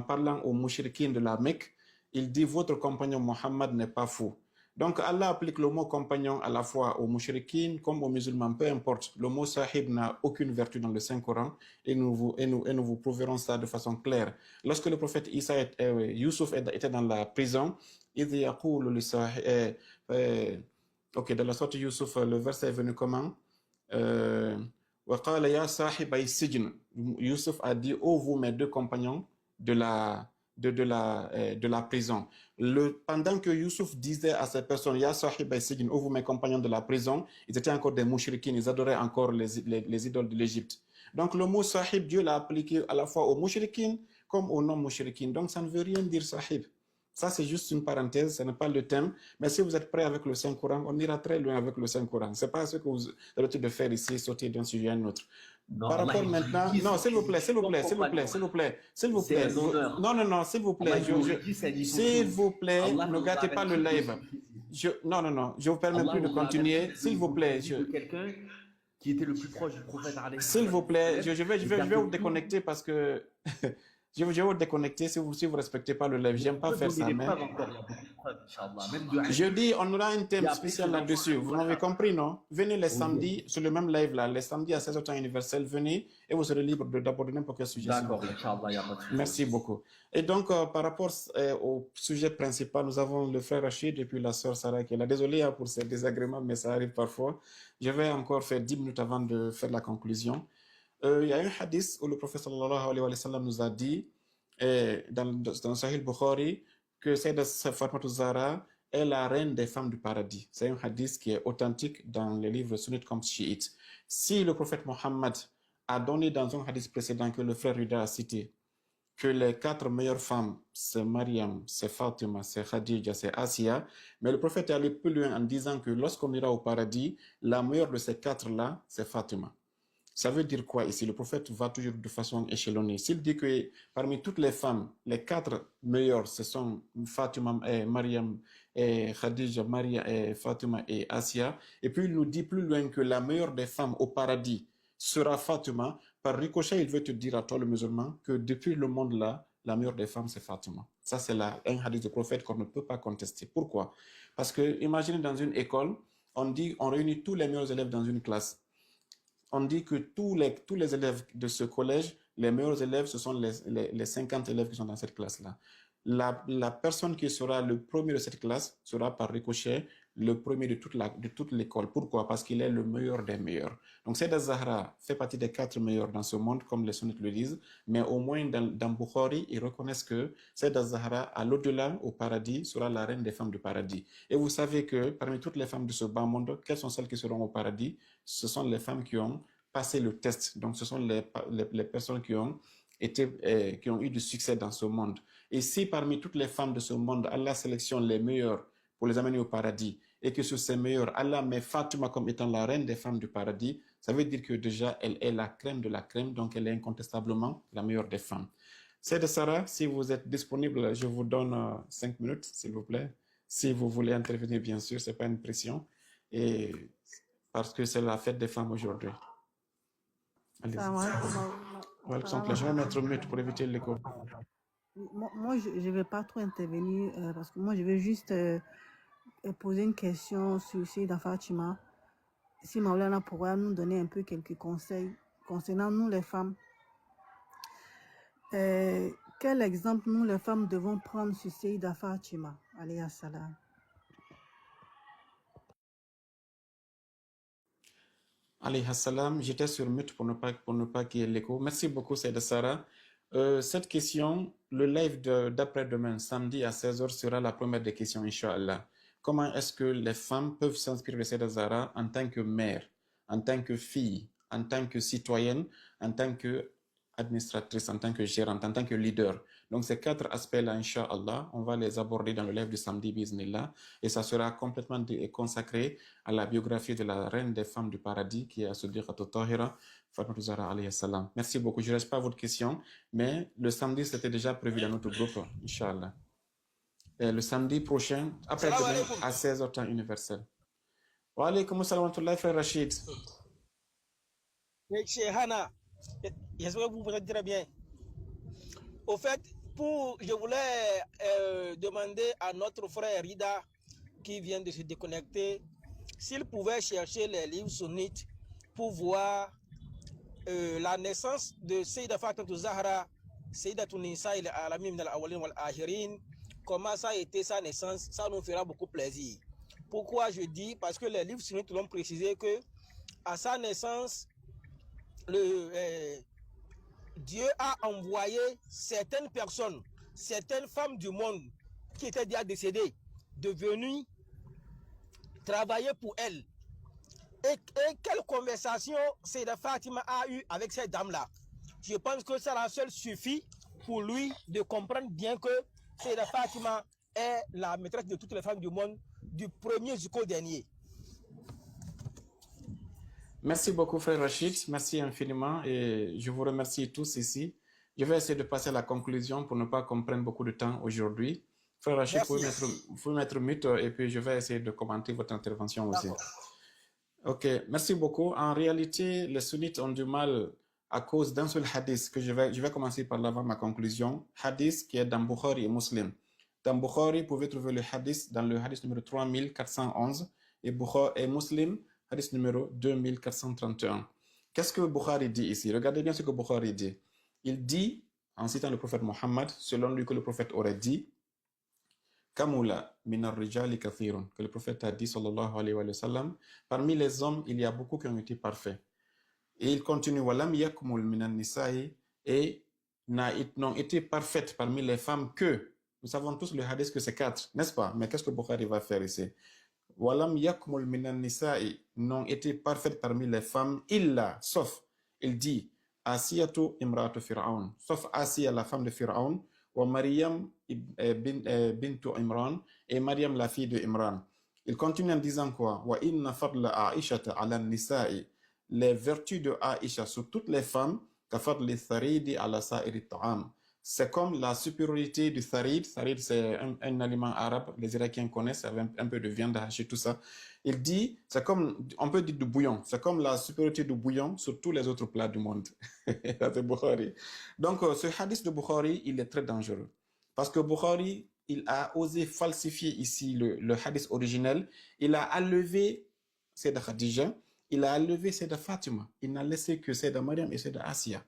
parlant aux mouchriquins de la Mecque, il dit votre compagnon Mohammed n'est pas fou. Donc Allah applique le mot compagnon à la fois aux mouchriquins comme aux musulmans, peu importe. Le mot sahib n'a aucune vertu dans le Saint-Coran et nous vous prouverons ça de façon claire. Lorsque le prophète Youssouf était dans la prison, dans la sorte Youssouf, le verset est venu comment? Youssouf a dit, oh vous mes 2 compagnons de la prison. Pendant que Youssouf disait à ces personnes, Ya sahib al-sijn, oh vous mes compagnons de la prison, ils étaient encore des mouchriquins, ils adoraient encore les idoles de l'Égypte. Donc le mot sahib, Dieu l'a appliqué à la fois aux mushrikin comme aux non-mushrikin. Donc ça ne veut rien dire sahib. Ça, c'est juste une parenthèse, ce n'est pas le thème. Mais si vous êtes prêt avec le Saint-Coran, on ira très loin avec le Saint-Coran. Ce n'est pas ce que vous avez l'habitude de faire ici, sauter d'un sujet à un autre.
Non,
Par
Allah,
rapport
il
maintenant...
dit,
Non,
c'est
s'il vous plaît, s'il vous
ton
plaît, s'il vous plaît,
compagnon.
s'il vous plaît, s'il vous
C'est
plaît.
un honneur.
Non, non, non, s'il vous
Allah,
plaît.
il aurait dit, c'est une
S'il
chose.
vous plaît,
Allah
ne
nous
gâtez
a
pas le
averti
live.
de
Non, non, non, je ne vous permets
Allah
plus de
nous a averti
continuer.
de
S'il vous plaît,
de quelqu'un qui était le plus proche du prophète.
s'il vous plaît, je vais
Et
vous
qu'après
déconnecter parce que je vais vous déconnecter si vous ne respectez pas le live. J'aime pas
on peut
faire
donner
ça,
des
mais
preuves encore. Il y a beaucoup de preuves, Inch'Allah. Même de
je dis, on aura un thème
Et après,
spécial
faisons
là-dessus.
quoi?
Vous
Voilà.
m'avez compris, non? Venez les
Oui.
samedis sur le même live là, les samedis à 16h temps universel, venez et vous serez libre d'aborder n'importe quel sujet.
D'accord, Inch'Allah, il n'y a pas de souci.
Merci beaucoup. Et donc, par rapport au sujet principal, nous avons le frère Rachid et puis la sœur Sarah qui est là. Désolé hein, pour ces désagréments, mais ça arrive parfois. Je vais encore faire 10 minutes avant de faire la conclusion. Il y a un hadith où le prophète sallallahu alayhi wa sallam nous a dit, dans Sahih Bukhari, que Sayyidat Fatima Zahra est la reine des femmes du paradis. C'est un hadith qui est authentique dans les livres sunnites comme chiites. Si le prophète Mohammed a donné dans un hadith précédent que le frère Rida a cité, que les 4 meilleures femmes, c'est Mariam, c'est Fatima, c'est Khadija, c'est Asiya, mais le prophète est allé plus loin en disant que lorsqu'on ira au paradis, la meilleure de ces 4-là, c'est Fatima. Ça veut dire quoi ici? Le prophète va toujours de façon échelonnée. S'il dit que parmi toutes les femmes, les 4 meilleures, ce sont Fatima, Mariam, Khadija, Maria, Fatima et Asiya, et puis il nous dit plus loin que la meilleure des femmes au paradis sera Fatima, par ricochet, il veut te dire à toi le musulman que depuis le monde là, la meilleure des femmes c'est Fatima. Ça c'est un hadith du prophète qu'on ne peut pas contester. Pourquoi? Parce que imaginez dans une école, on réunit tous les meilleurs élèves dans une classe. On dit que tous les élèves de ce collège, les meilleurs élèves, ce sont les 50 élèves qui sont dans cette classe-là. La personne qui sera le premier de cette classe sera par ricochet le premier de toute l'école. Pourquoi? Parce qu'il est le meilleur des meilleurs. Donc Sayyidat Zahra fait partie des 4 meilleurs dans ce monde, comme les sunnites le disent, mais au moins dans Bukhari, ils reconnaissent que Sayyidat Zahra, à l'au-delà, au paradis, sera la reine des femmes du paradis. Et vous savez que parmi toutes les femmes de ce bas monde, quelles sont celles qui seront au paradis? Ce sont les femmes qui ont passé le test. Donc ce sont les personnes qui ont eu du succès dans ce monde. Et si parmi toutes les femmes de ce monde, Allah sélectionne les meilleures pour les amener au paradis, et que sur ces meilleures, Allah met Fatima comme étant la reine des femmes du paradis, ça veut dire que déjà, elle est la crème de la crème, donc elle est incontestablement la meilleure des femmes. Sayyidat Sarah, si vous êtes disponible, je vous donne 5 minutes, s'il vous plaît. Si vous voulez intervenir, bien sûr, ce n'est pas une pression, et parce que c'est la fête des femmes aujourd'hui. Allez-y. Je vais mettre mute pour éviter l'écho.
Moi, je ne vais pas trop intervenir parce que moi, je vais juste poser une question sur Sayyidat Fatima. Si Maulana pourrait nous donner un peu quelques conseils concernant nous, les femmes. Quel exemple nous, les femmes, devons prendre sur Sayyidat Fatima, alayhi salam?
Alayhi salam, j'étais sur mute pour ne pas qu'il y ait l'écho. Merci beaucoup, Sayyidat Sarah. Cette question, le live d'après-demain, samedi à 16h, sera la première des questions, Inch'Allah. Comment est-ce que les femmes peuvent s'inspirer de Sayyidat Zahra en tant que mère, en tant que fille, en tant que citoyenne, en tant qu'administratrice, en tant que gérante, en tant que leader? Donc ces 4 aspects-là, Inch'Allah, on va les aborder dans le live du samedi, Biznillah, et ça sera complètement consacré à la biographie de la reine des femmes du paradis, qui est As-Siddiqatul Tahira, Fatima Zahra alayhi salam. Merci beaucoup. Je ne reste pas à votre question, mais le samedi, c'était déjà prévu dans notre groupe, Inch'Allah. Et le samedi prochain, après-demain, à 16h temps universel. Wa alaykum assalam wa rahmatullahi, frère Rachid.
Chez Hana, j'espère que vous vous entendez très bien. Au fait, je voulais demander à notre frère Rida, qui vient de se déconnecter, s'il pouvait chercher les livres sunnites pour voir la naissance de Sayyidat Fatima Zahra, Sayyidat Nisa il Alamin min al-Awwalin wal-Akhirin. Comment ça a été sa naissance? Ça nous fera beaucoup plaisir. Pourquoi je dis? Parce que les livres sunnites l'ont précisé que à sa naissance, Dieu a envoyé certaines personnes, certaines femmes du monde qui étaient déjà décédées, de venir travailler pour elle. et quelle conversation Seyda Fatima a eu avec cette dame-là. Je pense que ça seul suffit pour lui de comprendre bien que Seyda Fatima est la maîtresse de toutes les femmes du monde, du premier jusqu'au dernier.
Merci beaucoup, frère Rachid. Merci infiniment et je vous remercie tous ici. Je vais essayer de passer à la conclusion pour ne pas qu'on prenne beaucoup de temps aujourd'hui. Frère Rachid, vous pouvez mettre mute et puis je vais essayer de commenter votre intervention aussi. Ok, merci beaucoup. En réalité, les sunnites ont du mal à cause d'un seul hadith que je vais commencer par l'avant ma conclusion. Hadith qui est dans Bukhari et Muslim. Dans Bukhari, vous pouvez trouver le hadith dans le hadith numéro 3411 et Bukhari et Muslim, hadith numéro 2431. Qu'est-ce que Bukhari dit ici? Regardez bien ce que Bukhari dit. Il dit, en citant le prophète Mohammed, selon lui que le prophète aurait dit, Kamula minar rijali kathirun, que le prophète a dit, sallallahu alayhi wa sallam, parmi les hommes, il y a beaucoup qui ont été parfaits. Et il continue, walam yakmul minan nisa'i, et n'ont été parfaites parmi les femmes que, nous savons tous le hadith que c'est 4, n'est-ce pas? Mais qu'est-ce que Bukhari va faire ici? Walam yakmul minan nisa'i, n'ont été parfaites parmi les femmes, illa, sauf, il dit, Asiyatu imratu Fir'aun, sauf Asiya, la femme de Fir'aun, wa Maryam bintu Imran, et Maryam, la fille de Imran. Il continue en disant quoi? Wa inna fadla Aishata ala nisa'i, les vertus de Aisha sur toutes les femmes, ka fadli tharidi ala sa'iri ta'am. C'est comme la supériorité du tharid. Tharid, c'est un aliment arabe, les Irakiens connaissent, avec un peu de viande hachée, tout ça. Il dit, c'est comme, on peut dire du bouillon, c'est comme la supériorité du bouillon sur tous les autres plats du monde. C'est Bukhari. Donc, ce hadith de Bukhari, il est très dangereux. Parce que Bukhari, il a osé falsifier ici le hadith originel. Il a enlevé Sayyidah Khadija, il a enlevé Sayyidah Fatima. Il n'a laissé que Sayyidah Maryam et Sayyidah Asiya.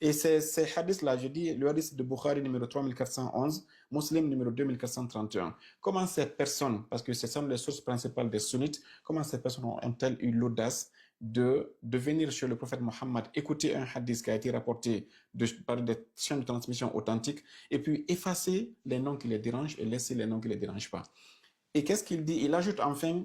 Et ces hadiths-là, je dis, le hadith de Bukhari numéro 3411, Muslim numéro 2431. Comment ces personnes, parce que ce sont les sources principales des sunnites, comment ces personnes ont-elles eu l'audace de venir chez le prophète Mohammed, écouter un hadith qui a été rapporté par des chaînes de transmission authentiques, et puis effacer les noms qui les dérangent et laisser les noms qui ne les dérangent pas. Et qu'est-ce qu'il dit? Il ajoute enfin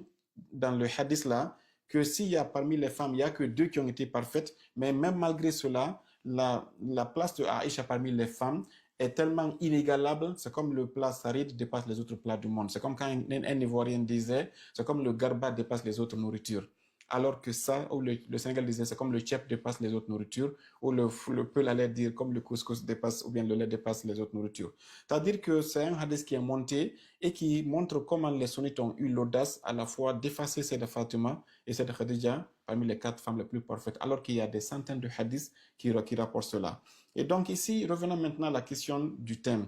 dans le hadith-là que s'il y a parmi les femmes, il n'y a que 2 qui ont été parfaites, mais même malgré cela, la place de Aïcha parmi les femmes est tellement inégalable, c'est comme le plat sarid dépasse les autres plats du monde. C'est comme quand un Ivoirien disait, c'est comme le garba dépasse les autres nourritures. Alors que ça, ou le Sénégal disait, c'est comme le tchèp dépasse les autres nourritures, ou le peul allait dire, comme le couscous dépasse, ou bien le lait dépasse les autres nourritures. C'est-à-dire que c'est un hadith qui est monté et qui montre comment les sunnites ont eu l'audace à la fois d'effacer Sayyidah Fatima et Sayyidah Khadija parmi les 4 femmes les plus parfaites, alors qu'il y a des centaines de hadiths qui rapportent cela. Et donc ici, revenons maintenant à la question du thème.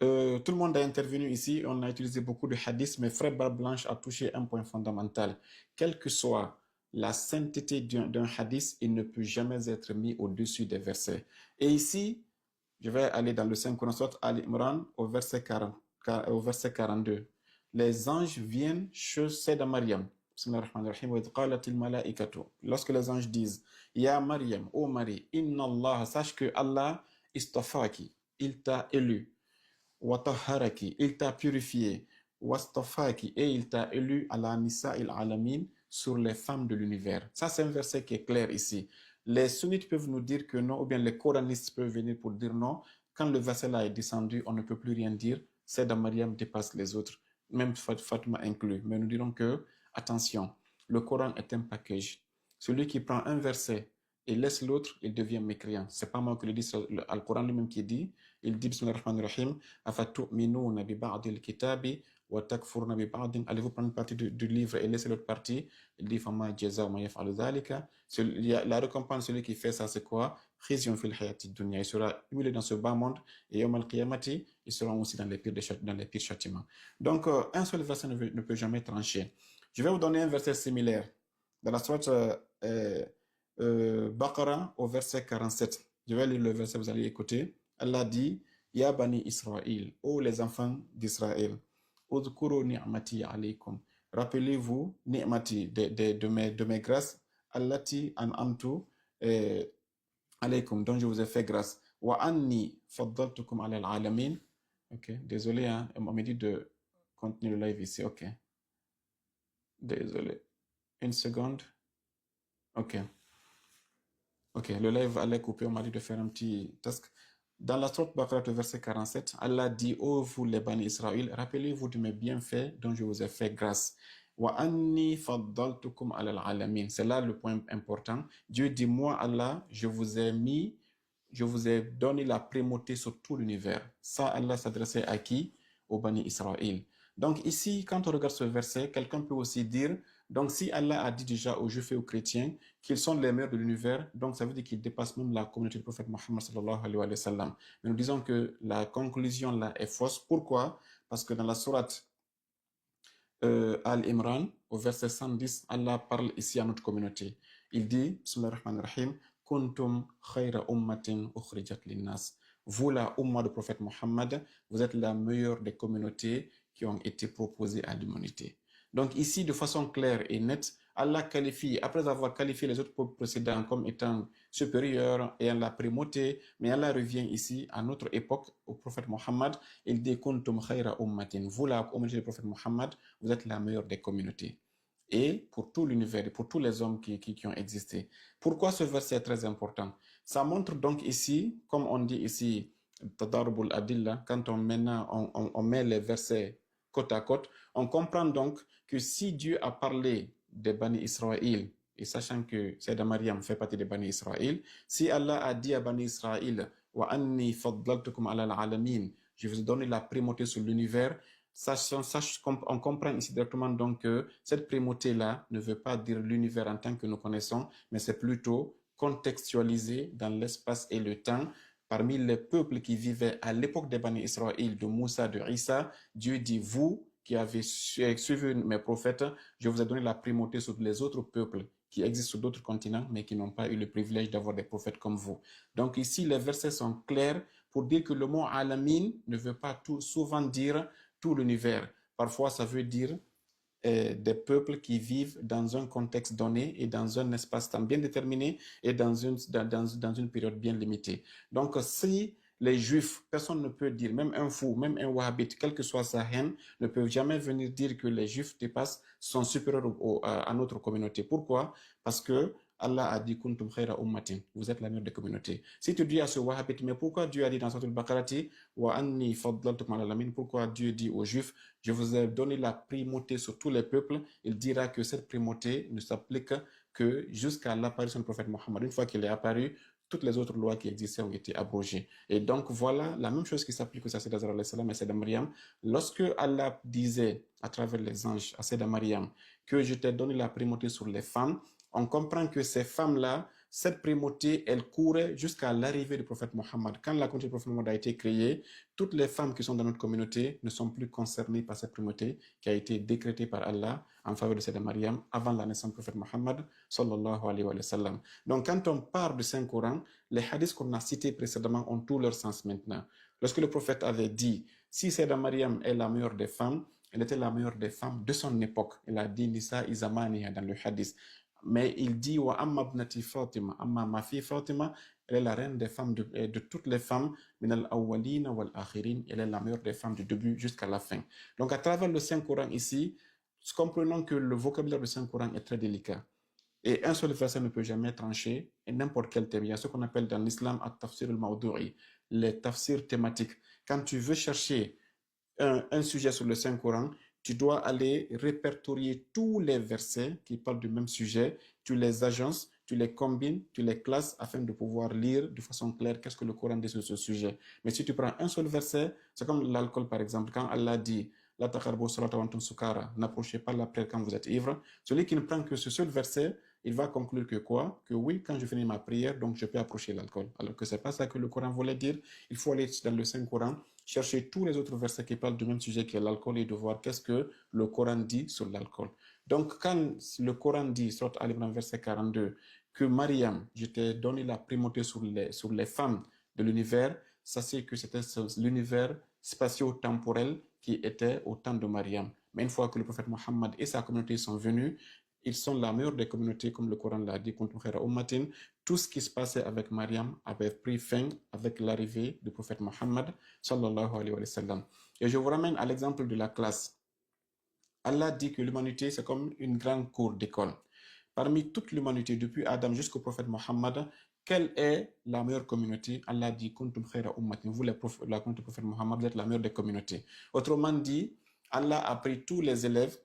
Tout le monde a intervenu ici, on a utilisé beaucoup de hadiths, mais Frère Barbe Blanche a touché un point fondamental. Quelle que soit la sainteté d'un hadith, il ne peut jamais être mis au-dessus des versets. Et ici, je vais aller dans le 5 Sourate Al-Imran au verset 42. Les anges viennent chez Sayyidah Maryam. Lorsque les anges disent, Ya Maryam, ô Marie, Inna Allah, sache que Allah istafaki, il t'a élu. Watahharaki, il t'a purifié. Wastafaki, et il t'a élu à la nisa il alamin, sur les femmes de l'univers. Ça, c'est un verset qui est clair ici. Les sunnites peuvent nous dire que non, ou bien les coranistes peuvent venir pour dire non. Quand le verset là est descendu, on ne peut plus rien dire. Sayyidah Maryam dépasse les autres, même Fatima inclus. Mais nous dirons que, attention, le Coran est un package. Celui qui prend un verset et laisse l'autre, il devient mécréant. C'est pas moi qui le dis, c'est le Coran lui-même qui dit. Il dit, Bismillahirrahmanirrahim, Afatu'minuna bi ba'dil kitabi wa takfuruna bi ba'din. Allez-vous prendre une partie du livre et laisser l'autre partie? Il dit, Fama jaza ma yaf'alu dhalika. La récompense, celui qui fait ça, c'est quoi? Khizyun fil hayati dunya. Il sera humilié dans ce bas monde et yawm al-qiyamati, il sera aussi dans les pires châtiments. Donc, un seul verset ne peut jamais trancher. Je vais vous donner un verset similaire. Dans la sourate Baqarah au verset 47. Je vais lire le verset, vous allez écouter. Allah dit, Ya bani Israël, ô les enfants d'Israël, Udkuru ni'mati alaykum. Rappelez-vous ni'mati de mes grâces, allati an'amtu alaykum, dont je vous ai fait grâce. Wa anni faddaltukum ala al-alamin. Ok, désolé, hein, on m'a dit de continuer le live ici, ok. Désolé. Une seconde. Ok. Ok, le live allait couper, on m'a dit de faire un petit task. Dans la sourate Baqarah, verset 47, Allah dit, ô vous les Bani Israël, rappelez-vous de mes bienfaits dont je vous ai fait grâce. Wa anni faddaltukum ala alamin. C'est là le point important. Dieu dit, moi, Allah, je vous ai donné la primauté sur tout l'univers. Ça, Allah s'adressait à qui? Au Bani Israël. Donc ici, quand on regarde ce verset, quelqu'un peut aussi dire, donc si Allah a dit déjà aux Juifs et aux chrétiens qu'ils sont les meilleurs de l'univers, donc ça veut dire qu'ils dépassent même la communauté du prophète Mohammed sallallahu alayhi wa sallam. Mais nous disons que la conclusion là est fausse. Pourquoi? Parce que dans la sourate Al-Imran, au verset 110, Allah parle ici à notre communauté. Il dit, Bismillahir Rahmanir Rahim, Kuntum khayra ummatin ukhrijat linnas. Vous, la umma du prophète Mohammed, vous êtes la meilleure des communautés qui ont été proposées à l'humanité. Donc ici, de façon claire et nette, Allah qualifie, après avoir qualifié les autres peuples précédents comme étant supérieurs et en la primauté, mais Allah revient ici à notre époque, au prophète Mohammed, il dit Kuntum khayra ummatin. Vous, la communauté du prophète Mohammed, vous êtes la meilleure des communautés. Et pour tout l'univers, et pour tous les hommes qui ont existé. Pourquoi ce verset est très important? Ça montre donc ici, comme on dit ici, Tadarubul Adilla, quand on met les versets côte à côte, on comprend donc que si Dieu a parlé des Bani Israël, et sachant que Sayyidah Maryam fait partie des Bani Israël, si Allah a dit à Bani Israël, Wa anni faddaltukum ala al-alamin, je vous ai donné la primauté sur l'univers, on comprend ici directement donc que cette primauté-là ne veut pas dire l'univers en tant que nous connaissons, mais c'est plutôt contextualisé dans l'espace et le temps. Parmi les peuples qui vivaient à l'époque des Bani Israël, de Moussa, de Issa, Dieu dit, vous qui avez suivi mes prophètes, je vous ai donné la primauté sur les autres peuples qui existent sur d'autres continents, mais qui n'ont pas eu le privilège d'avoir des prophètes comme vous. Donc ici, les versets sont clairs pour dire que le mot alamin ne veut pas souvent dire tout l'univers. Parfois, ça veut dire des peuples qui vivent dans un contexte donné et dans un espace-temps bien déterminé et dans une période bien limitée. Donc, si les Juifs, personne ne peut dire, même un fou, même un wahhabite, quelle que soit sa haine, ne peut jamais venir dire que les Juifs sont supérieurs à notre communauté. Pourquoi? Parce que Allah a dit kuntum khayra ummatin, vous êtes la meilleure des communautés. Si tu dis à ce wahhabite, mais pourquoi Dieu a dit dans Sourate Al-Baqarah wa anni faddaltukum ala alamin, pourquoi Dieu dit aux Juifs, je vous ai donné la primauté sur tous les peuples, il dira que cette primauté ne s'applique que jusqu'à l'apparition du prophète Mohammed. Une fois qu'il est apparu, toutes les autres lois qui existaient ont été abrogées. Et donc voilà la même chose qui s'applique aux Sayyidah Zahra et Sayyidah Maryam. Lorsque Allah disait à travers les anges à Sayyidah Maryam que je t'ai donné la primauté sur les femmes, on comprend que ces femmes-là, cette primauté, elle courait jusqu'à l'arrivée du prophète Mohammed. Quand la communauté du prophète Mohammed a été créée, toutes les femmes qui sont dans notre communauté ne sont plus concernées par cette primauté qui a été décrétée par Allah en faveur de Sayyidah Maryam avant la naissance du prophète Mohammed sallallahu alayhi wa sallam. Donc quand on parle du Saint-Coran, les hadiths qu'on a cités précédemment ont tout leur sens maintenant. Lorsque le prophète avait dit, si Sayyidah Maryam est la meilleure des femmes, elle était la meilleure des femmes de son époque. Il a dit Nisa Izamaniya dans le hadith. Mais il dit wa amma ibnati Fatima, amma ma fille Fatima, elle est la reine des femmes de toutes les femmes, min al-awwalina wal akhirin, elle est la meilleure des femmes du début jusqu'à la fin. Donc à travers le Saint-Coran ici, comprenons que le vocabulaire du Saint-Coran est très délicat. Et un seul verset ne peut jamais trancher et n'importe quel thème. Il y a ce qu'on appelle dans l'islam at-tafsir al-mawdu'i, les tafsirs thématiques. Quand tu veux chercher un sujet sur le Saint-Coran, tu dois aller répertorier tous les versets qui parlent du même sujet, tu les agences, tu les combines, tu les classes afin de pouvoir lire de façon claire qu'est-ce que le Coran dit sur ce sujet. Mais si tu prends un seul verset, c'est comme l'alcool par exemple, quand Allah dit « La taqarbu salata wa antum sukara » n'approchez pas la prière quand vous êtes ivre. Celui qui ne prend que ce seul verset, il va conclure que quoi? Que oui, quand je finis ma prière, donc je peux approcher l'alcool. Alors que c'est pas ça que le Coran voulait dire. Il faut aller dans le Saint-Coran, chercher tous les autres versets qui parlent du même sujet qui est l'alcool et de voir qu'est-ce que le Coran dit sur l'alcool. Donc quand le Coran dit, sur Al-Imran verset 42, que Mariam, je t'ai donné la primauté sur les femmes de l'univers, sachez que c'était l'univers spatio-temporel qui était au temps de Mariam. Mais une fois que le prophète Mohammed et sa communauté sont venus, ils sont la meilleure des communautés, comme le Coran l'a dit, tout ce qui se passait avec Mariam avait pris fin avec l'arrivée du prophète Mohammed sallallahu alayhi wa sallam. Et je vous ramène à l'exemple de la classe. Allah dit que l'humanité, c'est comme une grande cour d'école. parmi toute l'humanité, depuis Adam jusqu'au prophète Mohammed, quelle est la meilleure communauté? Allah dit, Kuntum khayra ummatin. Vous, la communauté du prophète Mohammed, vous êtes la meilleure des communautés. Autrement dit, Allah a pris tous les élèves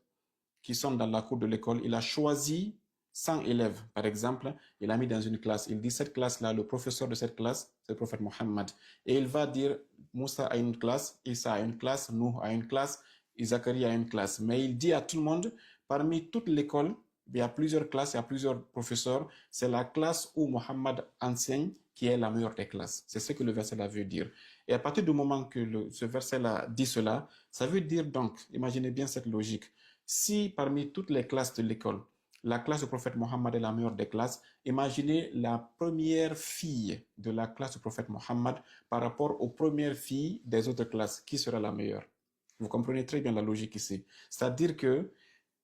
qui sont dans la cour de l'école, il a choisi 100 élèves, par exemple, il a mis dans une classe. Il dit, cette classe-là, le professeur de cette classe, c'est le prophète Mohammed. Et il va dire, Moussa a une classe, Isa a une classe, Nuh a une classe, Zacharie a une classe. Mais il dit à tout le monde, parmi toute l'école, il y a plusieurs classes, il y a plusieurs professeurs, c'est la classe où Mohammed enseigne qui est la meilleure des classes. C'est ce que le verset-là veut dire. Et à partir du moment que ce verset-là dit cela, ça veut dire donc, imaginez bien cette logique, si parmi toutes les classes de l'école, la classe du prophète Mohammed est la meilleure des classes, imaginez la première fille de la classe du prophète Mohammed par rapport aux premières filles des autres classes. Qui sera la meilleure? Vous comprenez très bien la logique ici. C'est-à-dire que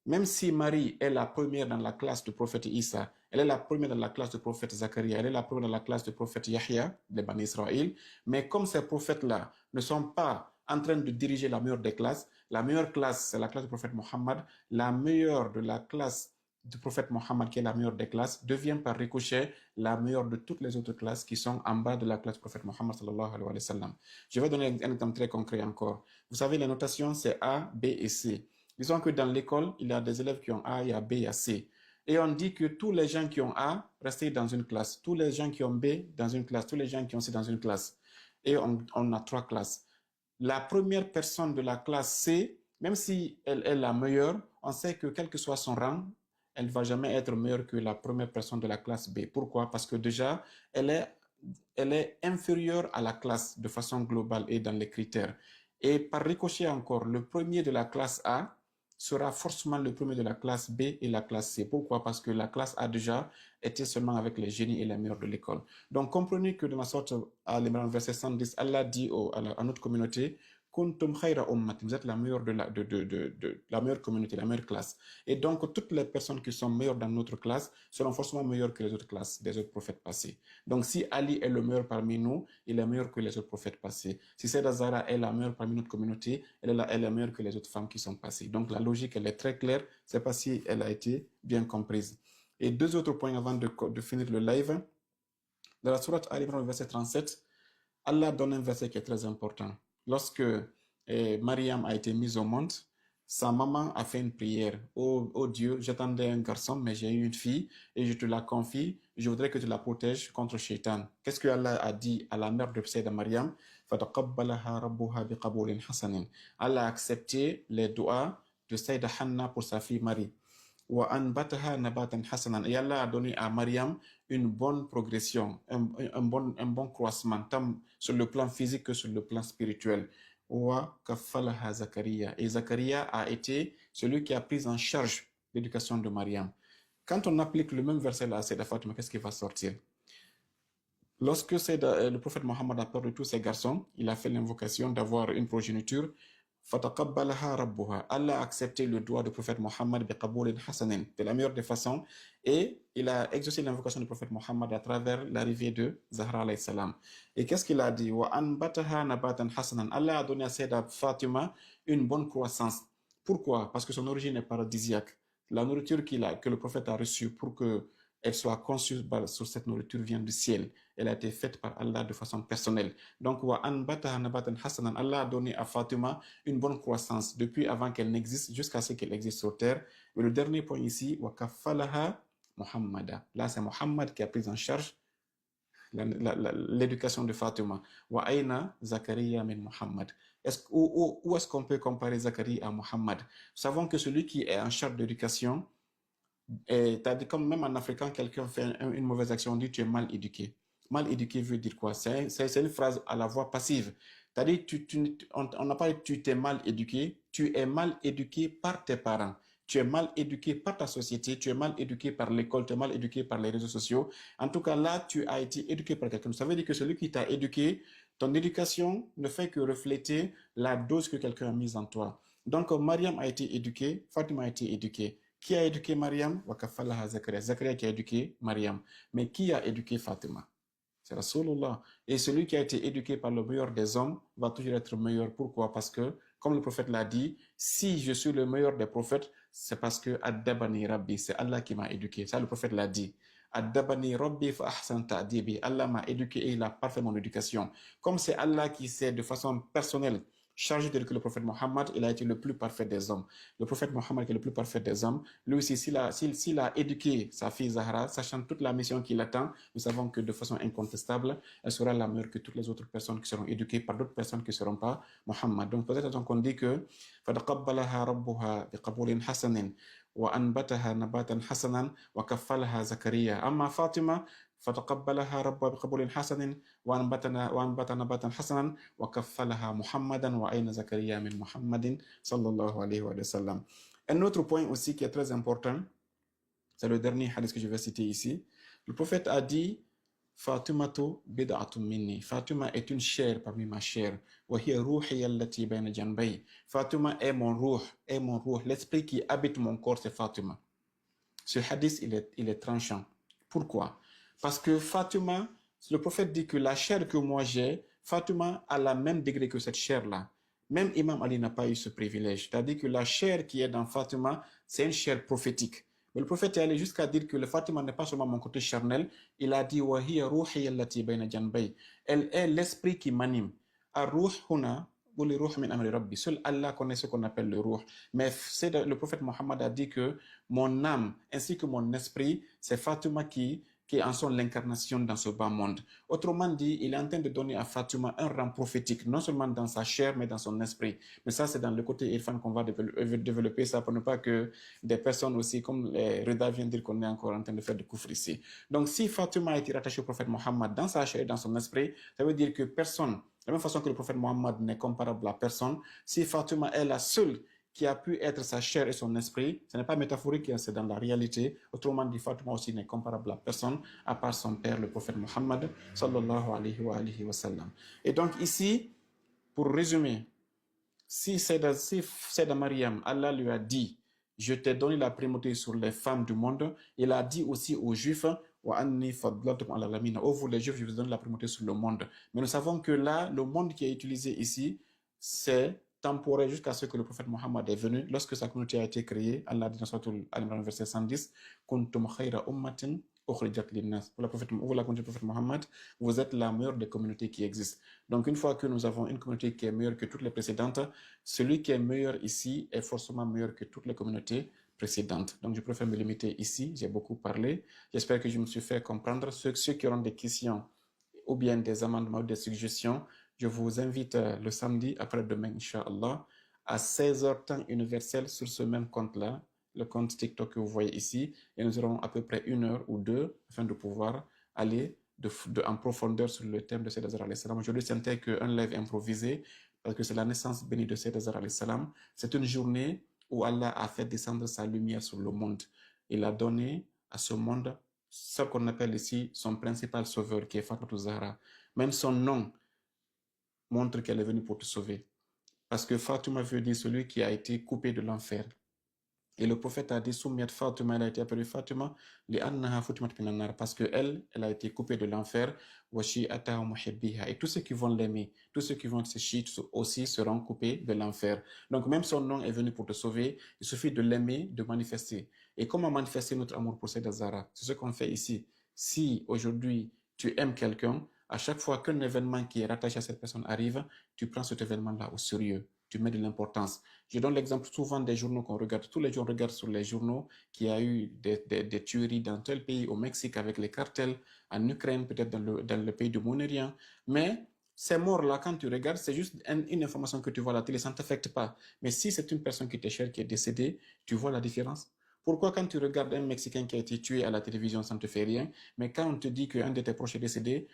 même si Marie est la première dans la classe du prophète Isa, elle est la première dans la classe du prophète Zacharie, elle est la première dans la classe du prophète Yahya, des Bani Israël, mais comme ces prophètes-là ne sont pas en train de diriger la meilleure des classes, la meilleure classe, c'est la classe du prophète Mohammed, la meilleure de la classe du prophète Mohammed, qui est la meilleure des classes, devient par ricochet la meilleure de toutes les autres classes qui sont en bas de la classe du prophète Mohammed sallallahu alayhi wa sallam. Je vais donner un exemple très concret encore. Vous savez, la notation, c'est A, B et C. Disons que dans l'école, il y a des élèves qui ont A, il y a B, il y a C. Et on dit que tous les gens qui ont A, restez dans une classe. Tous les gens qui ont B, dans une classe. Tous les gens qui ont C, dans une classe. Et on a 3 classes. La première personne de la classe C, même si elle est la meilleure, on sait que quel que soit son rang, elle ne va jamais être meilleure que la première personne de la classe B. Pourquoi? Parce que déjà, elle est inférieure à la classe de façon globale et dans les critères. Et par ricochet encore, le premier de la classe A sera forcément le premier de la classe B et la classe C. Pourquoi? Parce que la classe A déjà était seulement avec les génies et les meilleurs de l'école. Donc comprenez que dans la sorte à l'Imran verset 110, Allah dit à notre communauté, Kuntum khayra ummatin, vous êtes la meilleure la meilleure communauté, la meilleure classe. Et donc toutes les personnes qui sont meilleures dans notre classe seront forcément meilleures que les autres classes des autres prophètes passés. Donc si Ali est le meilleur parmi nous, il est meilleur que les autres prophètes passés. Si Sayyidah Zahra est la meilleure parmi notre communauté, elle est meilleure que les autres femmes qui sont passées. Donc la logique, elle est très claire. Je ne sais pas si elle a été bien comprise. Et 2 autres points avant de finir le live. Dans la sourate Al-Imran, verset 37, Allah donne un verset qui est très important. Lorsque Mariam a été mise au monde, sa maman a fait une prière. Oh Dieu, j'attendais un garçon, mais j'ai eu une fille et je te la confie. Je voudrais que tu la protèges contre Shaitan. Qu'est-ce que Allah a dit à la mère de Sayyidah Mariam? Allah a accepté les doigts de Sayyidah Hanna pour sa fille Marie. Et Allah a donné à Mariam une bonne progression, un bon croissement, tant sur le plan physique que sur le plan spirituel. Et Zacharia a été celui qui a pris en charge l'éducation de Mariam. Quand on applique le même verset là à Sayyidah Fatima, qu'est-ce qui va sortir? Lorsque le prophète Mohammed a perdu tous ses garçons, il a fait l'invocation d'avoir une progéniture. Allah a accepté le doigt du prophète Mohammed de la meilleure des façons et il a exaucé l'invocation du prophète Mohammed à travers l'arrivée de Zahra alayhi salam. Et qu'est-ce qu'il a dit? Allah a donné à Sayyidah Fatima une bonne croissance. Pourquoi? Parce que son origine est paradisiaque. La nourriture que le prophète a reçue pour qu'elle soit conçue sur cette nourriture vient du ciel. Elle a été faite par Allah de façon personnelle. Donc, Allah a donné à Fatima une bonne croissance depuis avant qu'elle n'existe jusqu'à ce qu'elle existe sur terre. Et le dernier point ici, Muhammada. Là, c'est Muhammad qui a pris en charge l'éducation de Fatima. Wa aina Zakaria min Muhammad. Où est-ce qu'on peut comparer Zacharie à Muhammad? Nous savons que celui qui est en charge de l'éducation, comme même en africain, quelqu'un fait une mauvaise action, on dit tu es mal éduqué. Mal éduqué veut dire quoi? C'est une phrase à la voix passive. C'est-à-dire, on n'a pas dit tu t'es mal éduqué, tu es mal éduqué par tes parents. Tu es mal éduqué par ta société, tu es mal éduqué par l'école, tu es mal éduqué par les réseaux sociaux. En tout cas, là, tu as été éduqué par quelqu'un. Ça veut dire que celui qui t'a éduqué, ton éducation ne fait que refléter la dose que quelqu'un a mise en toi. Donc, Mariam a été éduquée, Fatima a été éduquée. Qui a éduqué Mariam? Zacharia qui a éduqué Mariam. Mais qui a éduqué Fatima? C'est Rasulullah. Et celui qui a été éduqué par le meilleur des hommes va toujours être meilleur. Pourquoi? Parce que Comme le prophète l'a dit, si je suis le meilleur des prophètes, c'est parce que Addabani Rabbi, c'est Allah qui m'a éduqué. Ça, le prophète l'a dit. Addabani Rabbi fa ahsan ta'dibi. Allah m'a éduqué et il a parfait mon éducation. Comme c'est Allah qui s'est de façon personnelle chargé d'éduquer le prophète Mohammed, il a été le plus parfait des hommes. Le prophète Mohammed qui est le plus parfait des hommes, lui aussi, s'il a éduqué sa fille Zahra, sachant toute la mission qu'il attend, nous savons que de façon incontestable, elle sera la meilleure que toutes les autres personnes qui seront éduquées par d'autres personnes qui ne seront pas Mohammed. Donc peut-être qu'on dit que فَتَقَبَّلَهَا رَبُّهَا بِقَبُولٍ حَسَنٍ وَأَنْبَتَهَا نَبَاتًا حَسَنًا وَكَفَّلَهَا زَكَرِيَّا أما فاطمة فتقبلها ربها بقبول حسن وأنبت نباتا حسنا وكفلها محمدا وأين زكريا من محمد صلى الله عليه وسلم. Un autre point aussi qui est très important, c'est le dernier hadith que je vais citer ici. Le prophète a dit Fatimatu bid'atun minni. Fatima est une chair parmi ma chair. Wa hiya ruhi allati bayna janbay. Fatima est mon ruh, l'esprit qui habite mon corps, c'est Fatima. Ce hadith, il est tranchant. Pourquoi? Parce que Fatima, le prophète dit que la chair que moi j'ai, Fatima a la même degré que cette chair-là. Même Imam Ali n'a pas eu ce privilège. C'est-à-dire que la chair qui est dans Fatima, c'est une chair prophétique. Mais le prophète est allé jusqu'à dire que le Fatima n'est pas seulement mon côté charnel, il a dit وَهِيَ رُوحِيَ الَّتِي بَيْنَ جَنْبَيْ. Elle est l'esprit qui m'anime. Ar-ruh huna, seul Allah connaît ce qu'on appelle le ruh. Mais le prophète Mohammed a dit que mon âme ainsi que mon esprit, c'est Fatima qui en sont l'incarnation dans ce bas monde. Autrement dit, il est en train de donner à Fatima un rang prophétique, non seulement dans sa chair, mais dans son esprit. Mais ça, c'est dans le côté irfan qu'on va développer ça pour ne pas que des personnes aussi, comme Reda vient de dire qu'on est encore en train de faire du kufr ici. Donc, si Fatima a été rattachée au prophète Mohammed dans sa chair et dans son esprit, ça veut dire que personne, de la même façon que le prophète Mohammed n'est comparable à personne, si Fatima est la seule qui a pu être sa chair et son esprit, ce n'est pas métaphorique, c'est dans la réalité. Autrement dit, Fatima aussi n'est comparable à personne, à part son père, le prophète Mohammed, sallallahu alayhi wa sallam. Et donc ici, pour résumer, si Sayyidah Maryam, Allah lui a dit, je t'ai donné la primauté sur les femmes du monde, il a dit aussi aux Juifs, oh vous les Juifs, je vous donne la primauté sur le monde. Mais nous savons que là, le monde qui est utilisé ici, c'est temporaire jusqu'à ce que le prophète Mohammed est venu. Lorsque sa communauté a été créée, Allah dit dans Sourate Al-Imran, verset 110, Kuntum khayra ummatin ukhrijat linnas. Pour la communauté du prophète Mohammed, vous êtes la meilleure des communautés qui existent. Donc une fois que nous avons une communauté qui est meilleure que toutes les précédentes, celui qui est meilleur ici est forcément meilleur que toutes les communautés précédentes. Donc je préfère me limiter ici, j'ai beaucoup parlé. J'espère que je me suis fait comprendre. Ceux qui auront des questions ou bien des amendements ou des suggestions, je vous invite le samedi après-demain, Inch'Allah, à 16h temps universel sur ce même compte-là, le compte TikTok que vous voyez ici, et nous aurons à peu près 1 heure ou 2 afin de pouvoir aller en profondeur sur le thème de Sayyid Azhar alayhi salam. Aujourd'hui, c'était qu'un live improvisé, parce que c'est la naissance bénie de Sayyid Azhar alayhi salam. C'est une journée où Allah a fait descendre sa lumière sur le monde. Il a donné à ce monde ce qu'on appelle ici son principal sauveur, qui est Fatou Zahra. Même son nom montre qu'elle est venue pour te sauver. Parce que Fatima veut dire celui qui a été coupé de l'enfer. Et le prophète a dit, Soumiyat Fatima, elle a été appelée Fatima, parce qu'elle a été coupée de l'enfer. Et tous ceux qui vont l'aimer, tous ceux qui vont se chier aussi seront coupés de l'enfer. Donc même son nom est venu pour te sauver. Il suffit de l'aimer, de manifester. Et comment manifester notre amour pour Sayyidah Zahra? C'est ce qu'on fait ici. Si aujourd'hui tu aimes quelqu'un, à chaque fois qu'un événement qui est rattaché à cette personne arrive, tu prends cet événement-là au sérieux. Tu mets de l'importance. Je donne l'exemple souvent des journaux qu'on regarde. Tous les jours, on regarde sur les journaux qu'il y a eu des tueries dans tel pays, au Mexique avec les cartels, en Ukraine, peut-être dans le pays du Monérien. Mais ces morts-là, quand tu regardes, c'est juste une information que tu vois à la télé, ça ne t'affecte pas. Mais si c'est une personne qui t'est chère, qui est décédée, tu vois la différence. Pourquoi quand tu regardes un Mexicain qui a été tué à la télévision, ça ne te fait rien, mais quand on te dit qu'un de tes proches est décédé,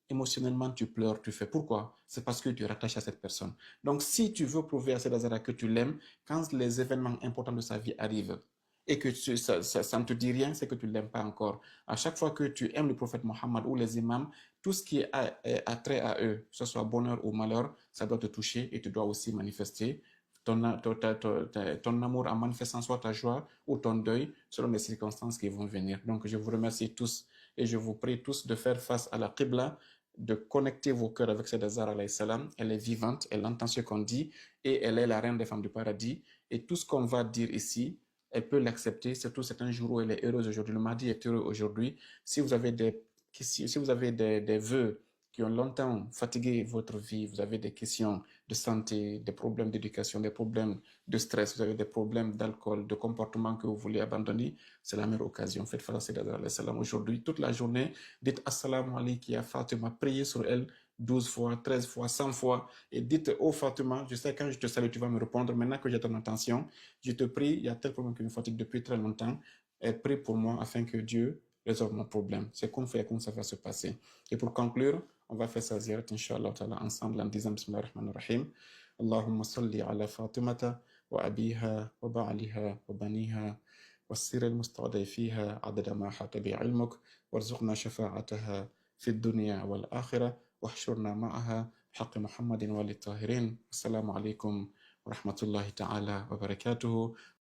émotionnellement, tu pleures, tu fais. Pourquoi? C'est parce que tu es rattaché à cette personne. Donc, si tu veux prouver à Sayyidah Zahra que tu l'aimes, quand les événements importants de sa vie arrivent et que ça ne te dit rien, c'est que tu ne l'aimes pas encore. À chaque fois que tu aimes le prophète Mohammed ou les imams, tout ce qui a trait à eux, que ce soit bonheur ou malheur, ça doit te toucher et tu dois aussi manifester ton amour en manifestant soit ta joie ou ton deuil selon les circonstances qui vont venir. Donc, je vous remercie tous et je vous prie tous de faire face à la Qibla de connecter vos cœurs avec Sayyidat Zahra alayhi salam. Elle est vivante, elle entend ce qu'on dit et elle est la reine des femmes du paradis. Et tout ce qu'on va dire ici, elle peut l'accepter, surtout c'est un jour où elle est heureuse aujourd'hui. Le mardi est heureux aujourd'hui. Si vous avez des vœux qui ont longtemps fatigué votre vie, vous avez des questions de santé, des problèmes d'éducation, des problèmes de stress, vous avez des problèmes d'alcool, de comportement que vous voulez abandonner, c'est la meilleure occasion. Faites face à Sayyidat Salam aujourd'hui, toute la journée. Dites Assalamu alaikum ya Fatima, priez sur elle 12 fois, 13 fois, 100 fois et dites oh Fatima, je sais quand je te salue, tu vas me répondre. Maintenant que j'ai ton attention, je te prie, il y a tel problème qui me fatigue depuis très longtemps. Et prie pour moi afin que Dieu résolve mon problème. C'est comme ça va se passer. Et pour conclure, on va faire sa ziyarat, Inch'Allah ta'ala, ensemble en disant Bismillah ar-Rahman ar-Rahim. Allahumma salli ala Fatimata wa abiha wa ba'aliha wa baniha والسر المستودع فيها عدد ما حاط بعلمك وارزقنا شفاعتها في الدنيا والآخرة واحشرنا معها بحق محمد والطاهرين. السلام عليكم ورحمة الله تعالى وبركاته.